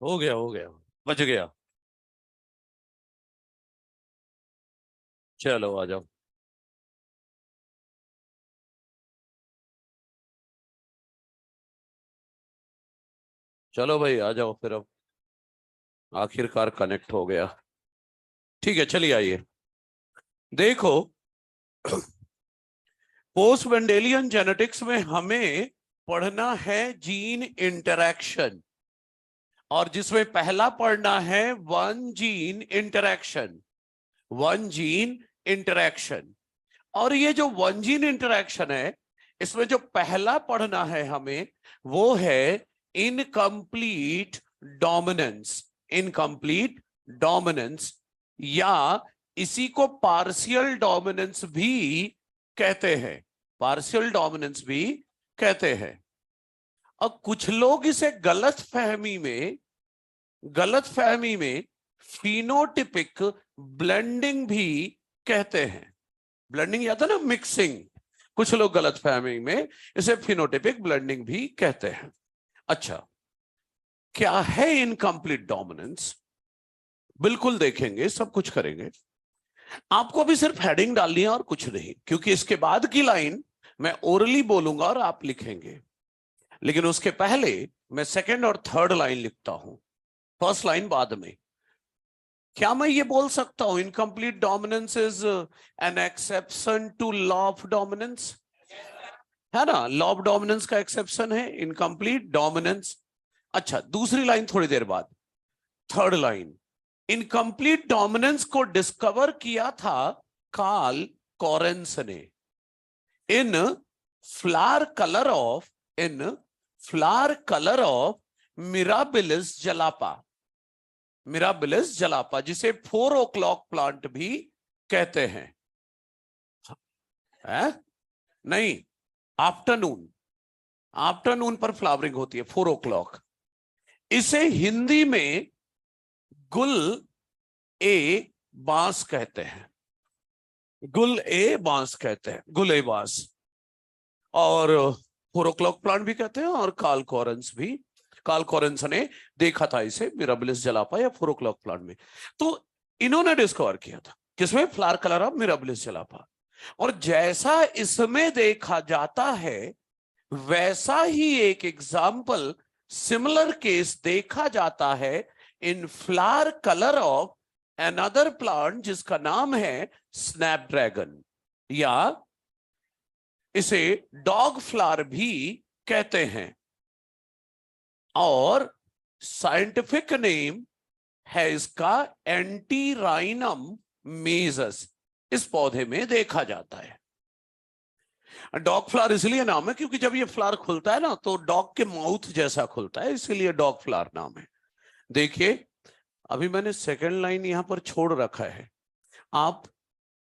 हो गया हो गया। बच गया। चलो आ जाओ। चलो भाई आ जाओ फिर अब। आखिरकार कनेक्ट हो गया। ठीक है चलिए आइए। देखो, पोस्ट वेंडेलियन जेनेटिक्स में हमें पढ़ना है जीन इंटरैक्शन। और जिसमें पहला पढ़ना है one gene interaction. One gene interaction. और ये जो वन जीन इंटरैक्शन है, इसमें जो पहला पढ़ना है हमें, वो है इनकम्प्लीट डोमिनेंस। इनकम्प्लीट डोमिनेंस, या इसी को पार्शियल डोमिनेंस भी कहते हैं। पार्शियल डोमिनेंस भी कहते हैं। अब कुछ लोग इसे गलत फहमी में फिनोटिपिक ब्लेंडिंग भी कहते हैं। ब्लेंडिंग या था ना, मिक्सिंग। कुछ लोग गलत फहमी में इसे फिनोटिपिक ब्लेंडिंग भी कहते हैं। अच्छा, क्या है इनकम्प्लीट डोमिनेंस? बिल्कुल देखेंगे, सब कुछ करेंगे। आपको भी सिर्फ हेडिंग डालनी है और कुछ नहीं, क्योंकि इसके बाद की लाइन मैं ओरली बोलूंगा और आप लिखेंगे। लेकिन उसके पहले मैं सेकंड और थर्ड लाइन लिखता हूं, फर्स्ट लाइन बाद में। क्या मैं ये बोल सकता हूं incomplete dominance is an exception to law of dominance? है ना, लॉ ऑफ डोमिनेंस का एक्सेप्शन है इनकम्प्लीट डोमिनेंस। अच्छा, दूसरी लाइन थोड़ी देर बाद, थर्ड लाइन। इनकम्प्लीट डोमिनेंस को डिस्कवर किया था कार्ल कॉरेंस ने। In flower colour of in flower colour of Mirabilis jalapa. Mirabilis jalapa, जिसे 4 o'clock प्लांट भी कहते हैं। है? नहीं, आफ्टरनून। आफ्टरनून पर फ्लावरिंग होती है 4 o'clock। इसे हिंदी में गुल ए बांस कहते हैं। गुल ए बांस कहते हैं, गुल ए बांस। और 4 o'clock प्लांट भी कहते हैं, और कार्ल कॉरेंस भी। कार्ल कॉरेंस ने देखा था इसे मिराबिलिस जलापा या 4 o'clock प्लांट में। तो इन्होंने डिस्कवर किया था किसमें? Flower colour of Mirabilis जलापा। और जैसा इसमें देखा जाता है, वैसा ही एक एग्जाम्पल, सिमिलर केस देखा जाता है in flower colour of another plant, जिसका नाम है स्नैपड्रैगन, या इसे डॉग फ्लावर भी कहते हैं। और साइंटिफिक नेम है इसका एंटीराइनम मेजस। इस पौधे में देखा जाता है। डॉग फ्लावर इसलिए नाम है क्योंकि जब ये फ्लावर खुलता है ना, तो डॉग के माउथ जैसा खुलता है, इसीलिए डॉग फ्लावर नाम है। देखिए, अभी मैंने सेकंड लाइन यहां पर छोड़ रखा है। आप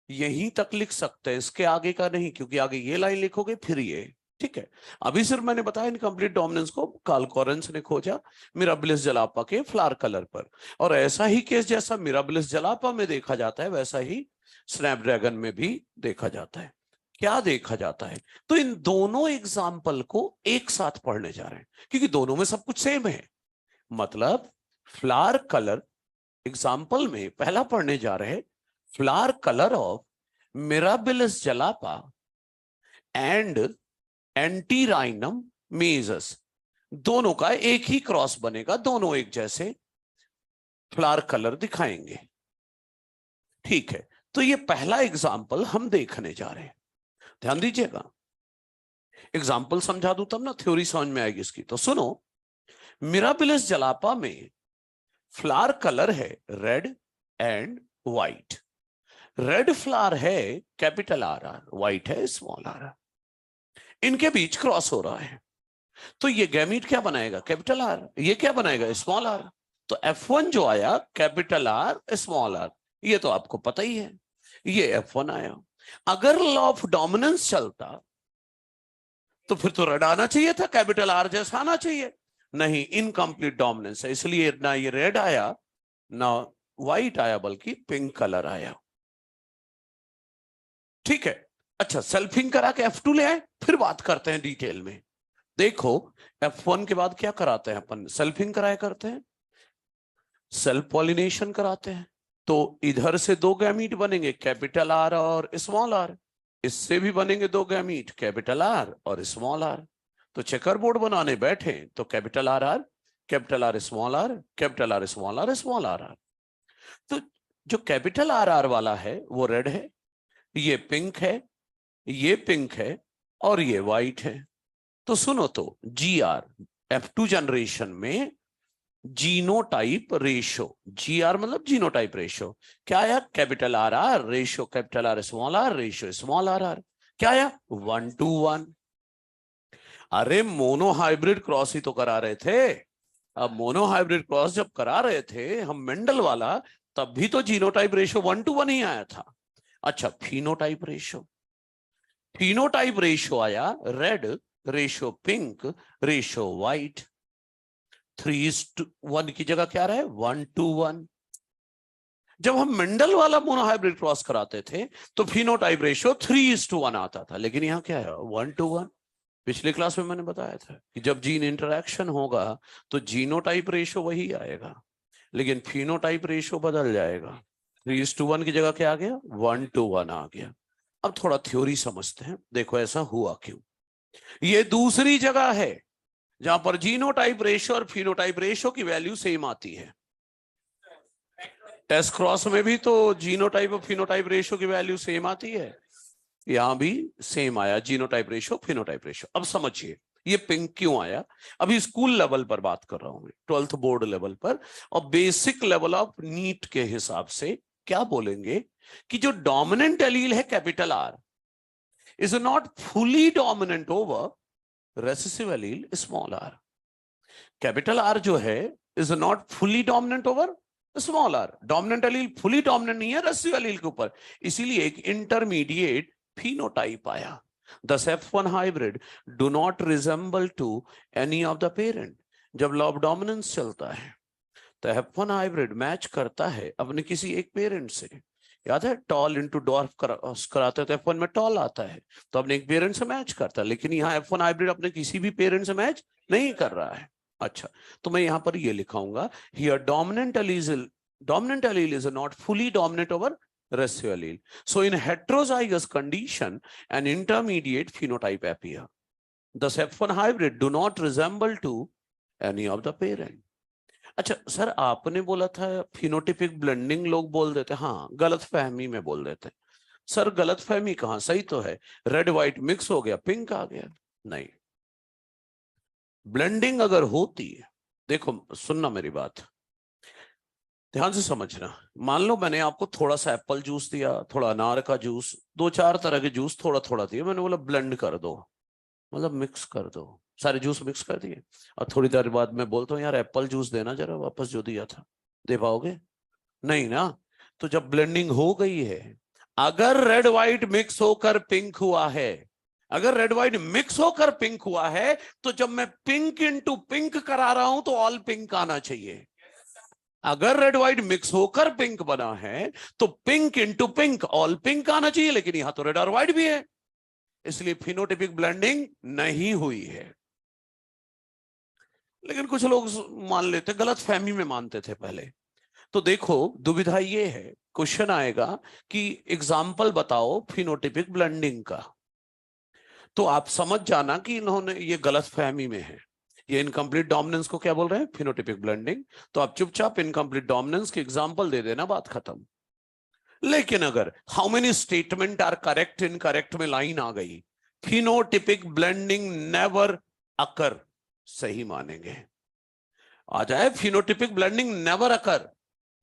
यहीं तक लिख सकते हैं, इसके आगे का नहीं, क्योंकि आगे ये लाइन लिखोगे फिर ये। ठीक है, अभी सिर्फ मैंने बताया इनकम्प्लीट डोमिनेंस को कार्ल कॉरेंस ने खोजा मिराबिलिस जलापा के फ्लावर कलर पर। और ऐसा ही केस जैसा मिराबिलिस जलापा में देखा जाता है, वैसा ही स्नैपड्रैगन में भी देखा जाता है। क्या देखा जाता है? तो इन दोनों एग्जाम्पल को एक साथ पढ़ने जा रहे हैं, क्योंकि दोनों में सब कुछ सेम है। मतलब फ्लावर कलर एग्जाम्पल में पहला पढ़ने जा रहे हैं, flower colour of Mirabilis jalapa and Antirrhinum majus. दोनों का एक ही क्रॉस बनेगा, दोनों एक जैसे फ्लावर कलर दिखाएंगे। ठीक है, तो ये पहला एग्जाम्पल हम देखने जा रहे हैं। ध्यान दीजिएगा, एग्जाम्पल समझा दूं तब ना थ्योरी समझ में आएगी इसकी। तो सुनो, मिराबिलिस जलापा में फ्लावर कलर है red and white. Red flower है कैपिटल आर आर, व्हाइट है स्मॉल आर आर। इनके बीच क्रॉस हो रहा है, तो ये गैमीट क्या बनाएगा? Capital R. ये क्या बनाएगा? Small R. तो F1 जो आया कैपिटल आर स्मॉल आर, ये तो आपको पता ही है, ये F1 आया। अगर लॉ ऑफ डोमिनेंस चलता तो फिर तो रेड आना चाहिए था, कैपिटल आर जैसा आना चाहिए। नहीं, इनकम्प्लीट डोमिनेंस है, इसलिए ना ये रेड आया ना व्हाइट आया, बल्कि पिंक कलर आया। ठीक है, अच्छा, सेल्फिंग करा के F2 ले आए, फिर बात करते हैं डिटेल में। देखो, F1 के बाद क्या कराते हैं अपन? सेल्फिंग कराया करते हैं। सेल्फ पॉलिनेशन कराते हैं, तो इधर से दो गैमीट बनेंगे, कैपिटल आर और स्मॉल आर, इससे भी बनेंगे दो गैमीट, कैपिटल आर और स्मॉल आर। तो चेकर बोर्ड बनाने बैठे तो capital R R, capital R small R, capital R small R, small R R. तो जो कैपिटल आर आर वाला है वो रेड है, ये पिंक है, ये पिंक है और ये व्हाइट है। तो सुनो, तो जी आर F2 जनरेशन में जीनोटाइप रेशो, जी आर मतलब जीनोटाइप रेशो, क्या आया? Capital R R ratio capital R small R ratio small R R, क्या आया? 1:1। अरे मोनो हाइब्रिड क्रॉस ही तो करा रहे थे। अब मोनो हाइब्रिड क्रॉस जब करा रहे थे हम मेंडल वाला, तब भी तो जीनोटाइप रेशो 1:1 ही आया था। अच्छा, फिनोटाइप रेशो, फिनोटाइप रेशो आया red ratio pink ratio white. 3:1 की जगह क्या रहा है? 1:1। जब हम मेंडल वाला मोनोहाइब्रिड क्रॉस कराते थे तो फिनोटाइप रेशियो 3:1 आता था, लेकिन यहाँ क्या है? 1:1। पिछले क्लास में मैंने बताया था कि जब जीन इंटरेक्शन होगा तो जीनोटाइप रेशियो वही आएगा, लेकिन फिनोटाइप रेशियो बदल जाएगा। 3:1 की जगह क्या आ गया? 1:1 आ गया। अब थोड़ा थ्योरी समझते हैं। देखो ऐसा हुआ क्यों। ये दूसरी जगह है जहां पर जीनोटाइप रेशियो और फिनोटाइप रेशियो की वैल्यू सेम आती है। टेस्ट क्रॉस में भी तो जीनोटाइप और फिनोटाइप रेशियो की वैल्यू सेम आती है, यहां भी सेम आया जीनोटाइप रेशियो फिनोटाइप रेशियो। अब समझिए ये पिंक क्यों आया। अभी स्कूल लेवल पर बात कर रहा हूं, 12th बोर्ड लेवल पर, और बेसिक लेवल ऑफ नीट के हिसाब से क्या बोलेंगे कि जो डोमिनेंट एलील है capital R is not fully dominant over recessive allele small R. Capital R जो है is not fully dominant over small R. Dominant allele fully dominant नहीं है रेसेसिव एलील के ऊपर, इसीलिए एक इंटरमीडिएट फिनोटाइप आया। Thus F1 hybrid do not resemble to any of the parent। जब लॉ ऑफ डोमिनेंस चलता है तो F1 हाइब्रिड मैच करता है अपने किसी एक पेरेंट से। याद है टॉल इंटू डॉर्फ कराते हैं तो F1 में टॉल आता है, तो अपने एक पेरेंट से मैच करता है, लेकिन यहाँ F1 हाइब्रिड अपने किसी भी पेरेंट से मैच नहीं कर रहा है। अच्छा, तो मैं यहां पर ये लिखाऊंगा, here dominant allele is not fully dominant over recessive allele. So in heterozygous condition, an intermediate phenotype appear. Thus F1 hybrid do not resemble to any of the parent. अच्छा सर, आपने बोला था फिनोटिपिक ब्लेंडिंग लोग बोल देते, हाँ गलत फहमी में बोल देते। सर गलत फहमी कहाँ, सही तो है, रेड व्हाइट मिक्स हो गया पिंक आ गया। नहीं, ब्लेंडिंग अगर होती है, देखो सुनना मेरी बात, ध्यान से समझना। मान लो मैंने आपको थोड़ा सा एप्पल जूस दिया, थोड़ा अनार का जूस, 2-4 तरह के जूस थोड़ा थोड़ा दिया, मैंने बोला ब्लेंड कर दो, मतलब मिक्स कर दो, सारे जूस मिक्स कर दिए, और थोड़ी देर बाद मैं बोलता हूँ यार एप्पल जूस देना जरा वापस जो दिया था, दे पाओगे? नहीं ना। तो जब ब्लेंडिंग हो गई है, अगर रेड व्हाइट मिक्स होकर पिंक हुआ है, अगर रेड व्हाइट मिक्स होकर पिंक हुआ है, तो जब मैं पिंक इंटू पिंक करा रहा हूं तो ऑल पिंक आना चाहिए। अगर रेड व्हाइट मिक्स होकर पिंक बना है तो pink into pink all pink आना चाहिए, लेकिन यहां तो रेड और व्हाइट भी है, इसलिए फिनोटिपिक ब्लेंडिंग नहीं हुई है। लेकिन कुछ लोग मान लेते, गलत फहमी में मानते थे पहले। तो देखो दुविधा ये है, क्वेश्चन आएगा कि एग्जाम्पल बताओ फिनोटिपिक ब्लेंडिंग का, तो आप समझ जाना कि इन्होंने ये गलत फहमी में है। ये इनकम्प्लीट डोमिनेंस को क्या बोल रहे हैं? Phenotypic blending. तो आप चुपचाप इनकम्प्लीट डोमिनेंस के एग्जांपल दे देना, बात खत्म। लेकिन अगर how many statement are correct, incorrect में लाइन आ गई, फिनोटिपिक ब्लेंडिंग नेवर अकर, सही मानेंगे। आ जाए फिनोटिपिक ब्लेंडिंग नेवर अकर,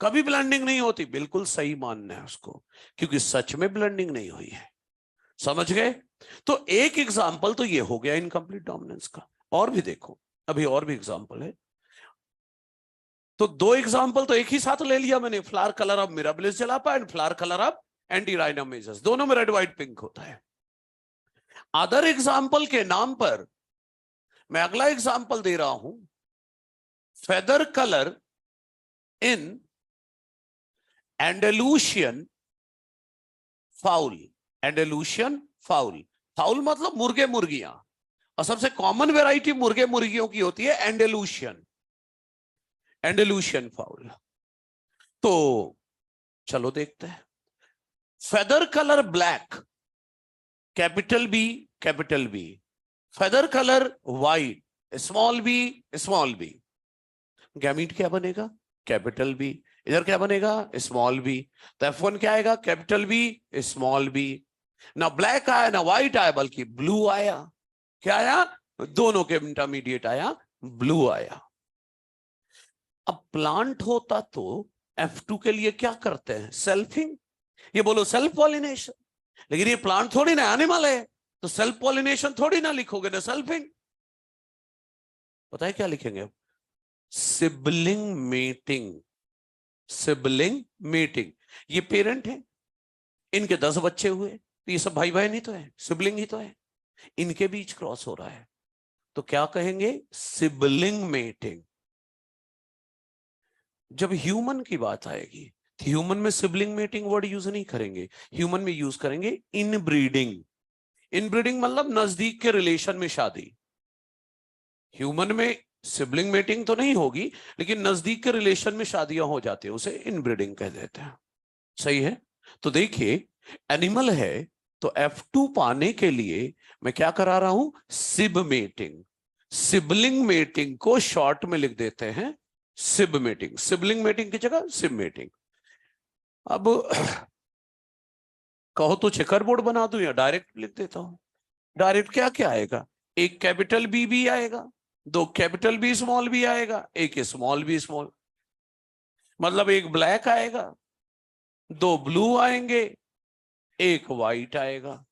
कभी ब्लेंडिंग नहीं होती, बिल्कुल सही मानना है उसको, क्योंकि सच में ब्लेंडिंग नहीं हुई है। समझ गए? तो एक एग्जांपल तो ये हो गया इनकम्प्लीट डोमिनेंस का। और भी देखो, अभी और भी एग्जांपल है। तो 2 एग्जांपल तो एक ही साथ ले लिया मैंने, flower colour of Mirabilis jalapa and flower colour of Antirrhinum majus, दोनों में रेड व्हाइट पिंक होता है। अदर एग्जांपल के नाम पर मैं अगला एग्जांपल दे रहा हूं, feather colour in Andalusian fowl. Andalusian fowl, fowl मतलब मुर्गे मुर्गियां, और सबसे कॉमन वैरायटी मुर्गे मुर्गियों की होती है एंडेलुशियन, एंडेलुशियन फाउल। तो चलो देखते हैं। Feather colour black, capital B, capital B. Feather colour white, small B. Gamete क्या बनेगा? Capital B. इधर क्या बनेगा? Small B. तो F1 क्या आएगा? Capital B, small B. ना ब्लैक आया ना व्हाइट आया, बल्कि ब्लू आया। क्या आया? दोनों के इंटरमीडिएट आया, ब्लू आया। अब प्लांट होता तो F2 के लिए क्या करते हैं? सेल्फिंग। ये बोलो सेल्फ पॉलिनेशन, लेकिन ये प्लांट थोड़ी ना, एनिमल है, तो सेल्फ पॉलिनेशन थोड़ी ना लिखोगे ना, सेल्फिंग। पता है क्या लिखेंगे? Sibling meeting. Sibling meeting. ये पेरेंट है, इनके 10 बच्चे हुए, तो ये सब भाई बहन ही तो है, सिबलिंग ही तो है। इनके बीच क्रॉस हो रहा है, तो क्या कहेंगे? Sibling meeting. जब ह्यूमन की बात आएगी, ह्यूमन में सिबलिंग मीटिंग वर्ड यूज नहीं करेंगे, ह्यूमन में यूज करेंगे इनब्रीडिंग। इनब्रीडिंग मतलब नजदीक के रिलेशन में शादी। ह्यूमन में सिबलिंग मीटिंग तो नहीं होगी, लेकिन नजदीक के रिलेशन में शादियां हो जाती है, उसे इनब्रीडिंग कह देते हैं। सही है? तो देखिए, एनिमल है, तो F2 पाने के लिए मैं क्या करा रहा हूं? सिब मीटिंग। सिबलिंग मीटिंग को शॉर्ट में लिख देते हैं सिब मीटिंग। सिबलिंग मीटिंग की जगह सिब मीटिंग। अब कहो तो चेकर बोर्ड बना दूं या डायरेक्ट लिख देता हूं? डायरेक्ट क्या क्या आएगा? एक कैपिटल बी भी आएगा, दो कैपिटल बी स्मॉल भी आएगा, एक स्मॉल बी स्मॉल। मतलब एक ब्लैक आएगा, दो ब्लू आएंगे, एक वाइट आएगा।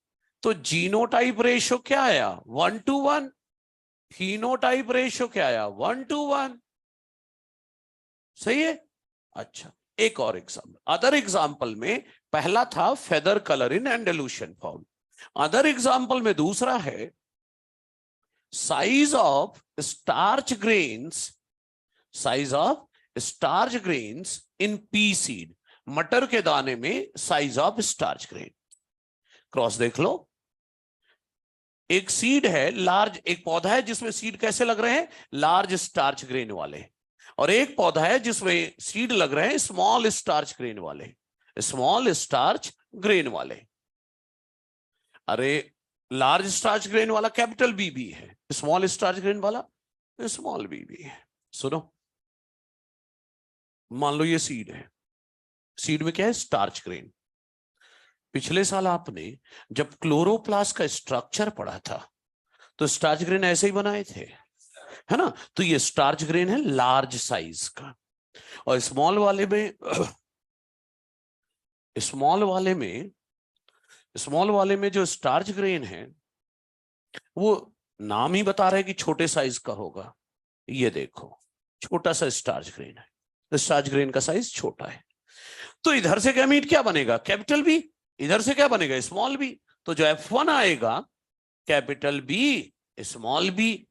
तो जीनोटाइप रेशो क्या आया? 1:1। फिनोटाइप रेशो क्या आया? 1:1। सही है? अच्छा, एक और एग्जाम्पल। अदर एग्जाम्पल में पहला था feather colour in Andalusian fowl. Other example में दूसरा है size of starch grains, size of starch grains in pea seed. मटर के दाने में size of starch grain. Cross देख लो। एक सीड है लार्ज, एक पौधा है जिसमें सीड कैसे लग रहे हैं? लार्ज स्टार्च ग्रेन वाले। और एक पौधा है जिसमें सीड लग रहे हैं स्मॉल स्टार्च ग्रेन वाले। स्मॉल स्टार्च ग्रेन वाले। अरे, लार्ज स्टार्च ग्रेन वाला कैपिटल बी भी है, स्मॉल स्टार्च ग्रेन वाला स्मॉल बी भी है। सुनो, मान लो ये सीड है, सीड में क्या है? Starch grain. पिछले साल आपने जब क्लोरोप्लास्ट का स्ट्रक्चर पढ़ा था, तो स्टार्च ग्रेन ऐसे ही बनाए थे, है ना? तो ये स्टार्च ग्रेन है लार्ज साइज का। और स्मॉल वाले में स्मॉल वाले में जो स्टार्च ग्रेन है, वो नाम ही बता रहा है कि छोटे साइज का होगा। ये देखो, छोटा सा स्टार्च ग्रेन है, तो स्टार्च ग्रेन का साइज छोटा है। तो इधर से गैमीट क्या बनेगा? Capital B. इधर से क्या बनेगा? Small B. तो जो F1 आएगा, capital B small B.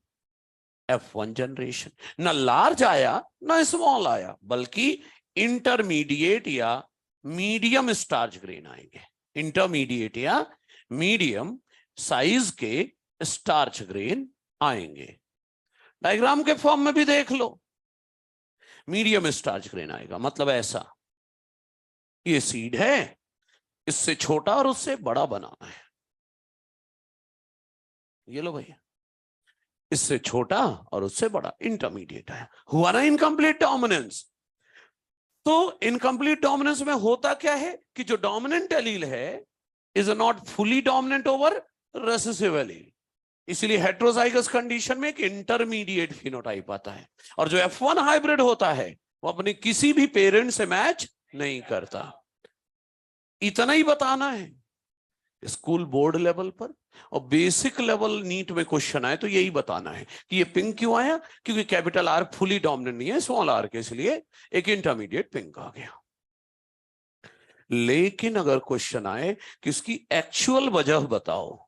F1 generation. ना लार्ज आया ना स्मॉल आया, बल्कि इंटरमीडिएट या मीडियम स्टार्च ग्रेन आएंगे। इंटरमीडिएट या मीडियम साइज के स्टार्च ग्रेन आएंगे। डायग्राम के फॉर्म में भी देख लो, मीडियम स्टार्च ग्रेन आएगा। मतलब ऐसा, ये सीड है, इससे छोटा और उससे बड़ा बनाना है। ये लो भैया, इससे छोटा और उससे बड़ा, इंटरमीडिएट है। हुआ ना इनकम्प्लीट डोमिनेंस? तो इनकम्प्लीट डोमिनेंस में होता क्या है कि जो डोमिनेंट एलील है is not fully dominant over recessive allele. इसलिए हेट्रोजाइगस कंडीशन में एक इंटरमीडिएट फिनोटाइप आता है। और जो F1 हाइब्रिड होता है, वो अपने किसी भी पेरेंट से मैच नहीं करता। इतना ही बताना है स्कूल बोर्ड लेवल पर। और बेसिक लेवल नीट में क्वेश्चन आए तो यही बताना है कि ये पिंक क्यों आया, क्योंकि कैपिटल आर फुली डोमिनेंट नहीं है स्मॉल आर के, इसलिए एक इंटरमीडिएट पिंक आ गया। लेकिन अगर क्वेश्चन आए कि इसकी एक्चुअल वजह बताओ,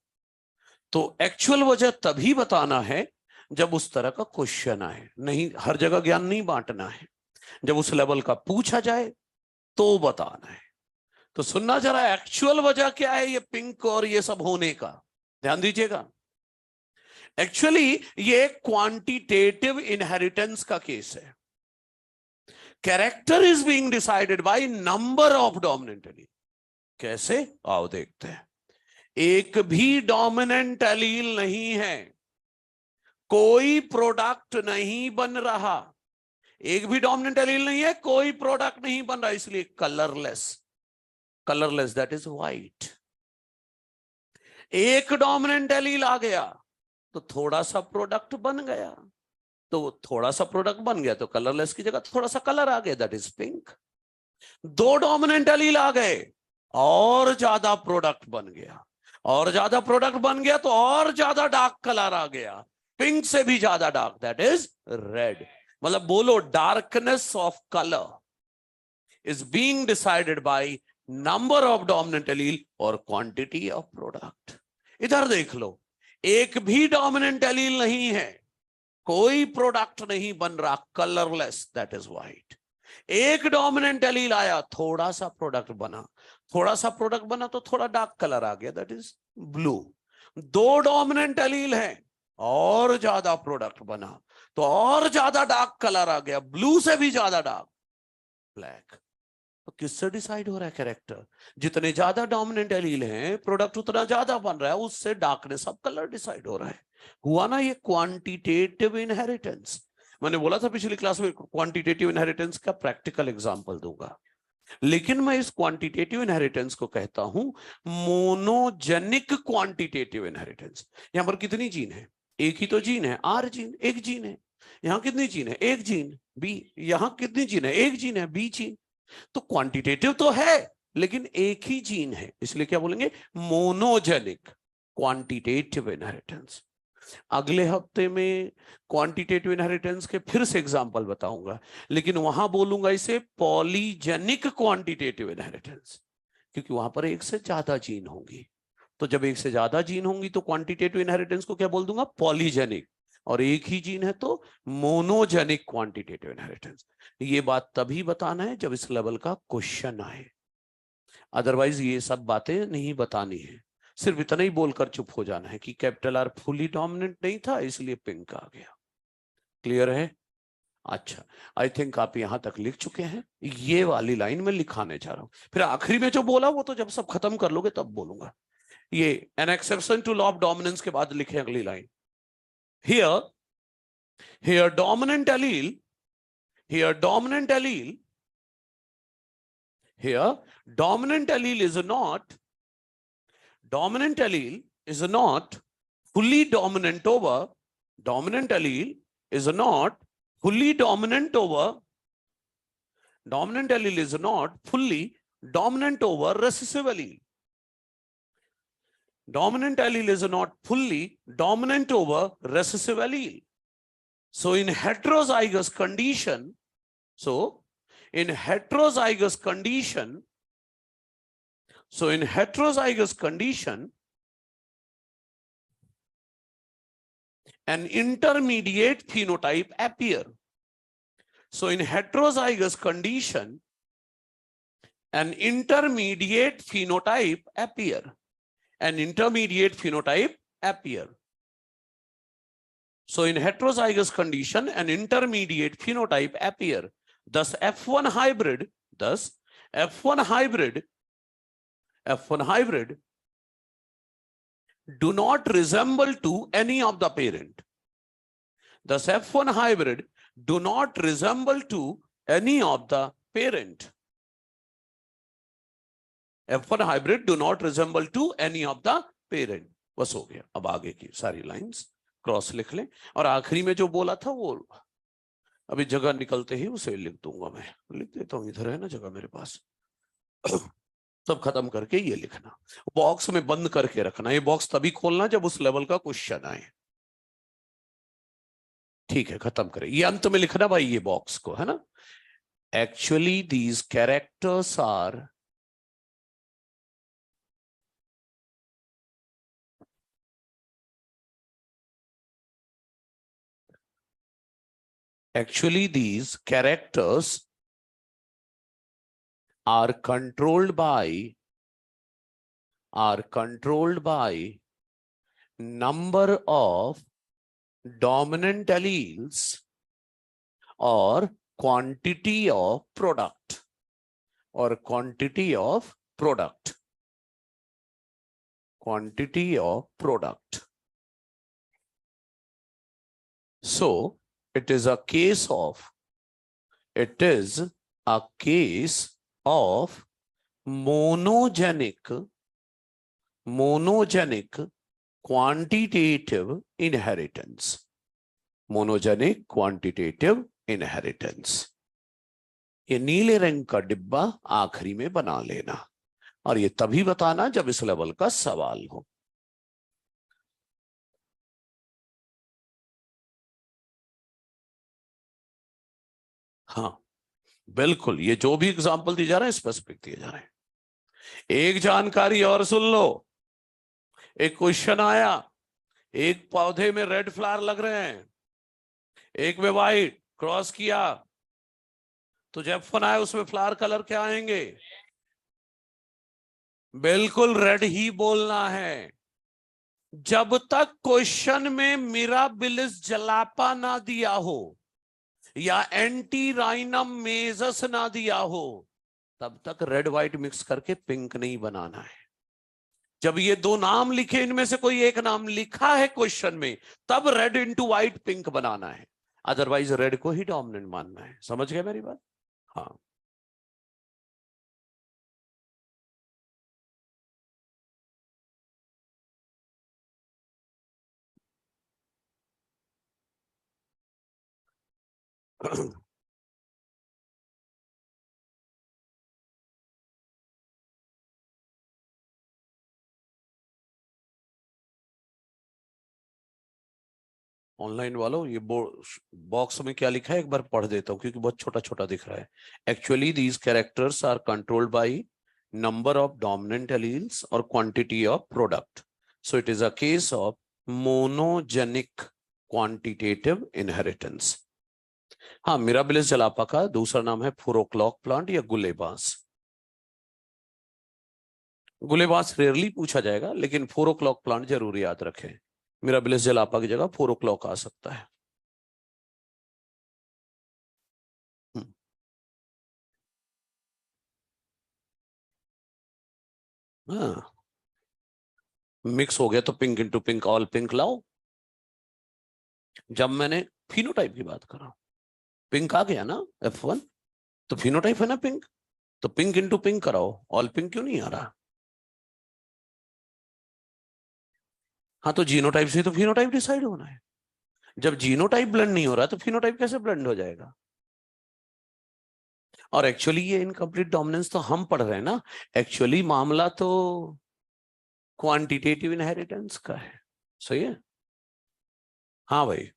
तो एक्चुअल वजह तभी बताना है जब उस तरह का क्वेश्चन आए। नहीं, हर जगह ज्ञान नहीं बांटना है, जब उस लेवल का पूछा जाए तो बताना है। तो सुनना जरा, एक्चुअल वजह क्या है ये पिंक और ये सब होने का, ध्यान दीजिएगा। एक्चुअली ये क्वांटिटेटिव इनहेरिटेंस का केस है। Character is being decided by number of dominant allele. कैसे, आओ देखते हैं। एक भी डोमिनेंट एलील नहीं है, कोई प्रोडक्ट नहीं बन रहा। एक भी डोमिनेंट एलील नहीं है, कोई प्रोडक्ट नहीं बन रहा, इसलिए colourless. Colourless that is white. एक डोमिनेंट एलील आ गया तो थोड़ा सा प्रोडक्ट बन गया, तो थोड़ा सा प्रोडक्ट बन गया तो कलरलेस की जगह थोड़ा सा कलर आ गया, दैट इज पिंक। दो डोमिनेंट एलील आ गए, और ज्यादा प्रोडक्ट बन गया, और ज्यादा प्रोडक्ट बन गया तो और ज्यादा डार्क कलर आ गया, पिंक से भी ज्यादा डार्क, दैट इज रेड। मतलब बोलो, darkness of colour is being decided by number of dominant allele और quantity of product। इधर देख लो, एक भी डोमिनेंट एलील नहीं है, कोई प्रोडक्ट नहीं बन रहा, कलरलेस दैट इज व्हाइट। एक डोमिनेंट एलील आया, थोड़ा सा प्रोडक्ट बना, थोड़ा सा प्रोडक्ट बना तो थोड़ा डार्क कलर आ गया, दैट इज ब्लू। दो डोमिनेंट एलील है, और ज्यादा प्रोडक्ट बना तो और ज्यादा डार्क कलर आ गया, ब्लू से भी ज्यादा डार्क, ब्लैक। तो किससे डिसाइड हो रहा है कैरेक्टर? जितने ज्यादा डोमिनेंट एलील हैं, प्रोडक्ट उतना ज्यादा बन रहा है, उससे डार्कनेस ऑफ कलर डिसाइड हो रहा है। हुआ ना ये क्वांटिटेटिव इनहेरिटेंस। मैंने बोला था पिछली क्लास में क्वांटिटेटिव इनहेरिटेंस का प्रैक्टिकल एग्जांपल दूंगा, लेकिन मैं इस क्वांटिटेटिव इनहेरिटेंस को कहता हूं मोनोजेनिक क्वांटिटेटिव इनहेरिटेंस। यहां पर कितनी जीन है? एक ही तो जीन है, आर जीन, एक जीन है। यहां कितनी जीन है? एक जीन, बी। यहां कितनी जीन है? एक जीन है, बी जीन। तो क्वांटिटेटिव तो है, लेकिन एक ही जीन है, इसलिए क्या बोलेंगे? Monogenic quantitative inheritance. अगले हफ्ते में क्वांटिटेटिव इनहेरिटेंस के फिर से एग्जांपल बताऊंगा, लेकिन वहां बोलूंगा इसे पॉलीजेनिक क्वांटिटेटिव इनहेरिटेंस, क्योंकि वहां पर एक से ज्यादा जीन होंगी। तो जब एक से ज्यादा जीन होंगी तो क्वांटिटेटिव इनहेरिटेंस को क्या बोल दूंगा? पॉलीजेनिक। और एक ही जीन है तो मोनोजेनिक क्वांटिटेटिव इनहेरिटेंस। ये बात तभी बताना है जब इस लेवल का क्वेश्चन आए, अदरवाइज ये सब बातें नहीं बतानी है। सिर्फ इतना ही बोलकर चुप हो जाना है कि कैपिटल आर फुली डोमिनेंट नहीं था इसलिए पिंक आ गया। क्लियर है? अच्छा, आई थिंक आप यहां तक लिख चुके हैं। ये वाली लाइन में लिखाने जा रहा हूं, फिर आखिरी में जो बोला वो तो जब सब खत्म कर लोगे तब बोलूंगा। ये an exception to law of dominance के बाद लिखे अगली line. Here dominant allele, here dominant allele, here dominant allele is not, dominant allele is not fully dominant over, dominant allele is not fully dominant over, dominant allele is not fully dominant over recessive allele. Dominant allele is not fully dominant over recessive allele. So in heterozygous condition, so in heterozygous condition, an intermediate phenotype appear. So in heterozygous condition, an intermediate phenotype appear. An intermediate phenotype appear. So in heterozygous condition, an intermediate phenotype appear. Thus F1 hybrid, F1 hybrid do not resemble to any of the parent. Thus F1 hybrid do not resemble to any of the parent. F1 hybrid do not resemble to any of the parent. बस हो गया। अब आगे की सारी lines cross लिख लें, और आखिरी में जो बोला था वो अभी जगह निकलते ही उसे लिख दूंगा। मैं लिख देता हूं, इधर है ना जगह मेरे पास। सब खत्म करके ये लिखना, बॉक्स में बंद करके रखना। ये बॉक्स तभी खोलना जब उस लेवल का क्वेश्चन आए। ठीक है, खत्म करें। ये अंत में लिखना भाई, ये बॉक्स को, है ना। Actually these characters are are controlled by number of dominant alleles or quantity of product और quantity of product, quantity of product. So it is a case of monogenic quantitative inheritance. Monogenic quantitative inheritance. ये नीले रंग का डिब्बा आखिरी में बना लेना, और ये तभी बताना जब इस लेवल का सवाल हो। हाँ बिल्कुल, ये जो भी एग्जांपल दिए जा रहे हैं स्पेसिफिक दिए जा रहे हैं। एक जानकारी और सुन लो, एक क्वेश्चन आया, एक पौधे में रेड फ्लावर लग रहे हैं, एक में व्हाइट, क्रॉस किया तो जब फन आया उसमें फ्लावर कलर क्या आएंगे? बिल्कुल रेड ही बोलना है। जब तक क्वेश्चन में मिराबिलिस जलापा ना दिया हो या एंटीराइनम मेजस ना दिया हो, तब तक रेड व्हाइट मिक्स करके पिंक नहीं बनाना है। जब ये दो नाम लिखे, इनमें से कोई एक नाम लिखा है क्वेश्चन में, तब रेड इंटू व्हाइट पिंक बनाना है, अदरवाइज रेड को ही डोमिनेंट मानना है। समझ गए मेरी बात? हाँ ऑनलाइन वालों, ये बॉक्स में क्या लिखा है एक बार पढ़ देता हूं, क्योंकि बहुत छोटा छोटा दिख रहा है। Actually these characters are controlled by number of dominant alleles और quantity of product, so it is a case of monogenic quantitative inheritance. हाँ, मिराबिलिस जलापा का दूसरा नाम है फोरोक्लॉक प्लांट या गुलेबास। गुलेबास रेयरली पूछा जाएगा, लेकिन 4 o'clock प्लांट जरूर याद रखें। मिराबिलिस जलापा की जगह 4 o'clock आ सकता है। हाँ, मिक्स हो गया तो pink into pink all pink लाओ। जब मैंने फिनोटाइप की बात कर रहा हूं, पिंक आ गया ना F1, तो फिनोटाइप है ना पिंक, तो पिंक इंटू पिंक कराओ, ऑल पिंक क्यों नहीं आ रहा? हाँ, तो जीनोटाइप से तो फिनोटाइप डिसाइड होना है। जब जीनोटाइप ब्लेंड नहीं हो रहा तो फिनोटाइप कैसे ब्लेंड हो जाएगा? और एक्चुअली ये इनकम्प्लीट डोमिनेंस तो हम पढ़ रहे हैं ना, एक्चुअली मामला तो क्वांटिटेटिव इनहेरिटेंस का है। सही है? हाँ भाई,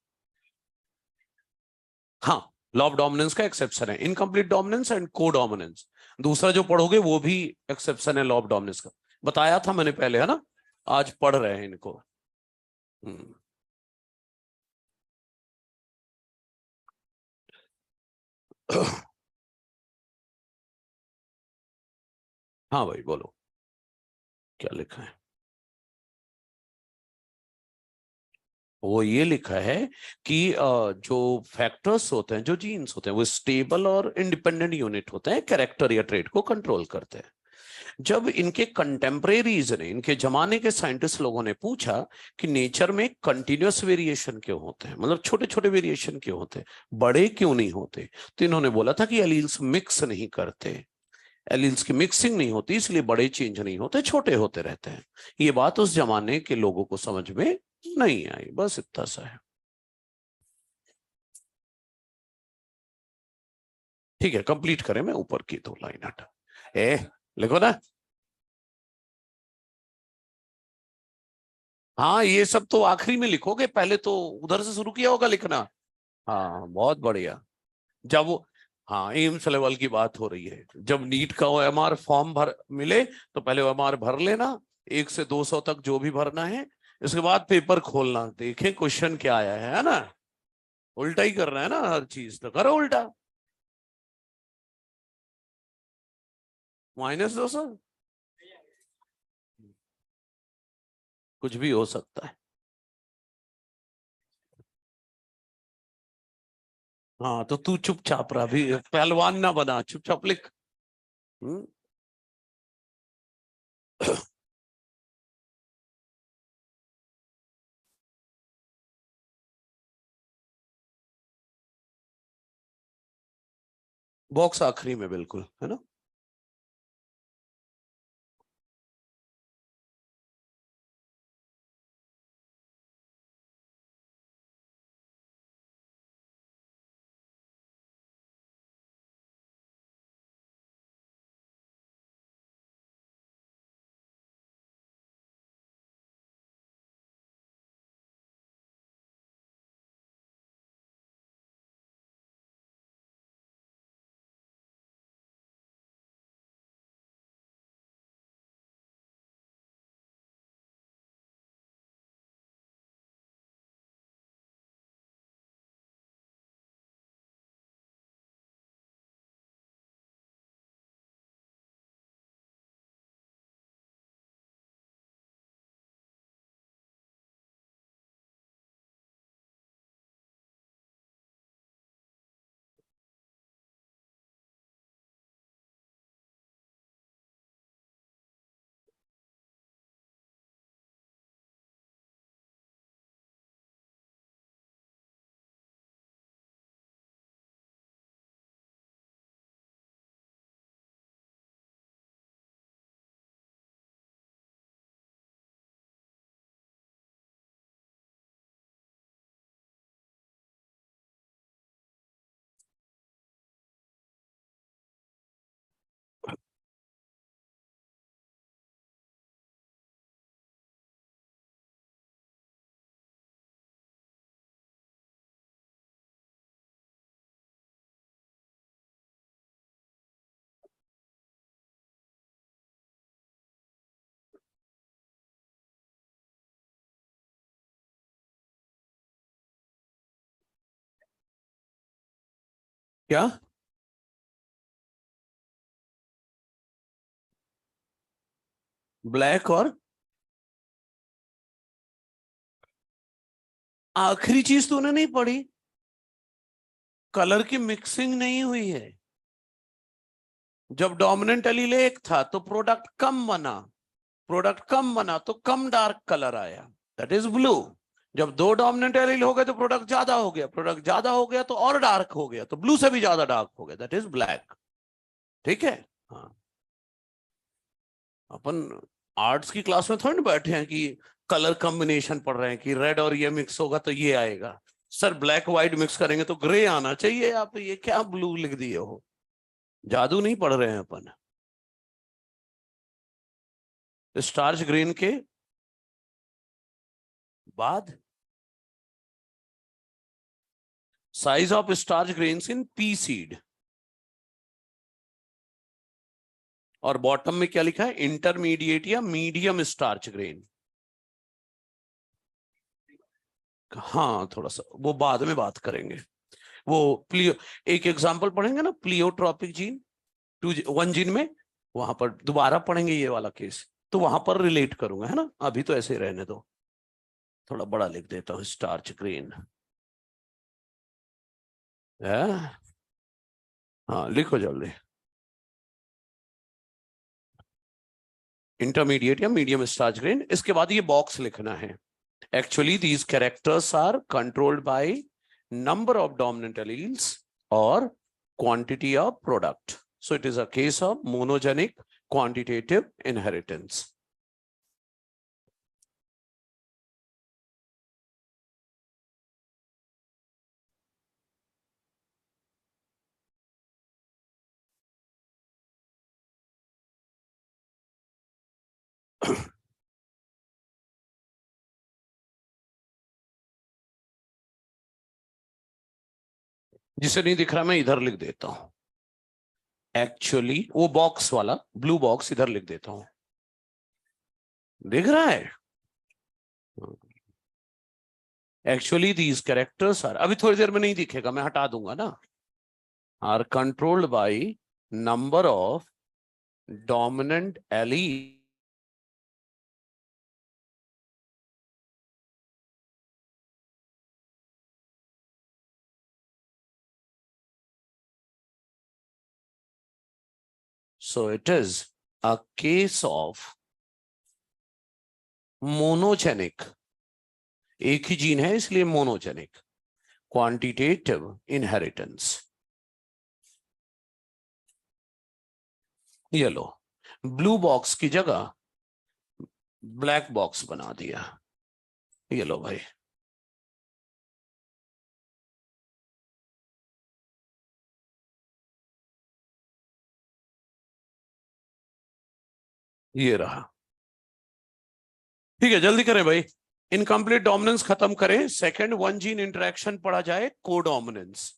हाँ, लॉ ऑफ डोमिनेंस का एक्सेप्शन है इनकम्प्लीट डोमिनेंस एंड को डोमिनेंस। दूसरा जो पढ़ोगे वो भी एक्सेप्शन है लॉ ऑफ डोमिनेंस का, बताया था मैंने पहले, है ना? आज पढ़ रहे हैं इनको। हम्म। हाँ भाई बोलो, क्या लिखा है? वो ये लिखा है कि जो फैक्टर्स होते हैं, जो जीन्स होते हैं, वो स्टेबल और इंडिपेंडेंट यूनिट होते हैं, कैरेक्टर या ट्रेट को कंट्रोल करते हैं। जब इनके कंटेम्परेरीज ने, इनके जमाने के साइंटिस्ट लोगों ने पूछा कि नेचर में कंटिन्यूअस वेरिएशन क्यों होते हैं, मतलब छोटे छोटे वेरिएशन क्यों होते हैं, बड़े क्यों नहीं होते, तो इन्होंने बोला था कि एलील्स मिक्स नहीं करते, एलील्स की मिक्सिंग नहीं होती, इसलिए बड़े चेंज नहीं होते, छोटे होते रहते हैं। ये बात उस जमाने के लोगों को समझ में नहीं आई, बस इतना सा है। ठीक है, कंप्लीट करें, मैं ऊपर की 2 लाइन हटा ए लिखो ना। हाँ, ये सब तो आखिरी में लिखोगे, पहले तो उधर से शुरू किया होगा लिखना। हाँ बहुत बढ़िया। जब वो, हाँ, एम्स लेवल की बात हो रही है, जब नीट का OMR फॉर्म भर मिले तो पहले OMR भर लेना, 1 से 200 तक जो भी भरना है, इसके बाद पेपर खोलना, देखें क्वेश्चन क्या आया है ना? उल्टा ही करना है ना, हर चीज तो करो उल्टा। -200, कुछ भी हो सकता है। हाँ तो तू चुपचाप रहा, भी पहलवान ना बना, चुपचाप लिख। बॉक्स आखिरी में बिल्कुल है ना। क्या? ब्लैक और आखिरी चीज तूने नहीं पढ़ी, कलर की मिक्सिंग नहीं हुई है। जब डोमिनेंट एलील एक था तो प्रोडक्ट कम बना, प्रोडक्ट कम बना तो कम डार्क कलर आया, दैट इज ब्लू। जब दो डोमिनेंट एलील हो गए तो प्रोडक्ट ज्यादा हो गया, प्रोडक्ट ज्यादा हो गया तो और डार्क हो गया, तो ब्लू से भी ज्यादा डार्क हो गया, दैट इज ब्लैक। ठीक है। हाँ, अपन आर्ट्स की क्लास में थोड़ी ना बैठे हैं कि कलर कॉम्बिनेशन पढ़ रहे हैं कि रेड और ये मिक्स होगा तो ये आएगा। सर ब्लैक व्हाइट मिक्स करेंगे तो ग्रे आना चाहिए, आप ये क्या ब्लू लिख दिए हो? जादू नहीं पढ़ रहे हैं अपन। स्टार्च ग्रेन के बाद size of starch grains in pea seed, और बॉटम में क्या लिखा है? इंटरमीडिएट या मीडियम स्टार्च ग्रेन। हाँ थोड़ा सा वो बाद में बात करेंगे। वो प्लियो, एक एग्जांपल पढ़ेंगे ना, प्लियोट्रॉपिक जीन, 1 जीन में, वहां पर दोबारा पढ़ेंगे ये वाला केस, तो वहां पर रिलेट करूंगा, है ना। अभी तो ऐसे ही रहने दो, थोड़ा बड़ा लिख देता हूँ, स्टार्च ग्रेन है। हाँ लिखो जल्दी। इंटरमीडिएट या मीडियम स्टार्च ग्रेन, इसके बाद ये बॉक्स लिखना है। Actually, these characters are controlled by number of dominant alleles or quantity of product. So it is a case of monogenic quantitative inheritance. जिसे नहीं दिख रहा मैं इधर लिख देता हूं। एक्चुअली वो बॉक्स वाला ब्लू बॉक्स इधर लिख देता हूं, दिख रहा है? एक्चुअली दीज कैरेक्टर्स आर, अभी थोड़ी देर में नहीं दिखेगा, मैं हटा दूंगा ना। Are controlled by number of dominant allele So it is a case of monogenic, एक ही जीन है इसलिए मोनोजेनिक क्वांटिटेटिव इनहेरिटेंस। ये लो, ब्लू बॉक्स की जगह ब्लैक बॉक्स बना दिया। ये लो भाई, ये रहा। ठीक है, जल्दी करें भाई, इनकम्प्लीट डोमिनेंस खत्म करें। सेकंड, वन जीन इंटरेक्शन पढ़ा जाए, कोडोमिनेंस।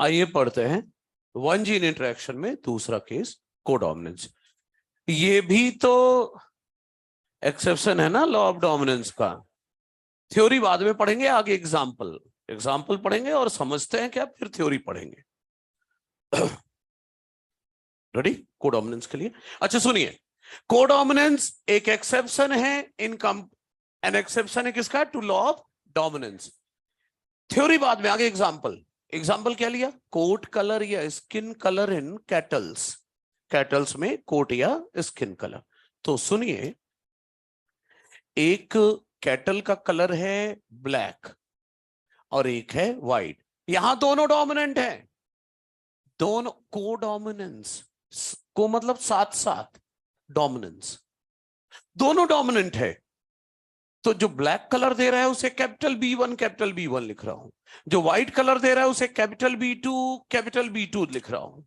आइए पढ़ते हैं वन जीन इंटरेक्शन में दूसरा केस, कोडोमिनेंस। ये भी तो एक्सेप्शन है ना लॉ ऑफ डोमिनेंस का। थ्योरी बाद में पढ़ेंगे, आगे एग्जाम्पल एग्जाम्पल पढ़ेंगे और समझते हैं क्या, फिर थ्योरी पढ़ेंगे। रेडी कोडोमिनेंस के लिए? अच्छा सुनिए, कोडोमिनेंस एक एक्सेप्शन है एन एक्सेप्शन है किसका? To law of dominance. Theory बाद में, आगे एग्जाम्पल। एग्जाम्पल क्या लिया? कोट कलर या skin colour in cattles. Cattles में कोट या स्किन कलर। तो सुनिए, एक कैटल का कलर है ब्लैक और एक है व्हाइट। यहां दोनों डोमिनेंट है, दोनों कोडोमिनेंस। को मतलब साथ साथ, डोमिनेंस दोनों डोमिनेंट है। तो जो ब्लैक कलर दे रहा है उसे कैपिटल B1 लिख रहा हूं, जो व्हाइट कलर दे रहा है उसे कैपिटल B2 लिख रहा हूं।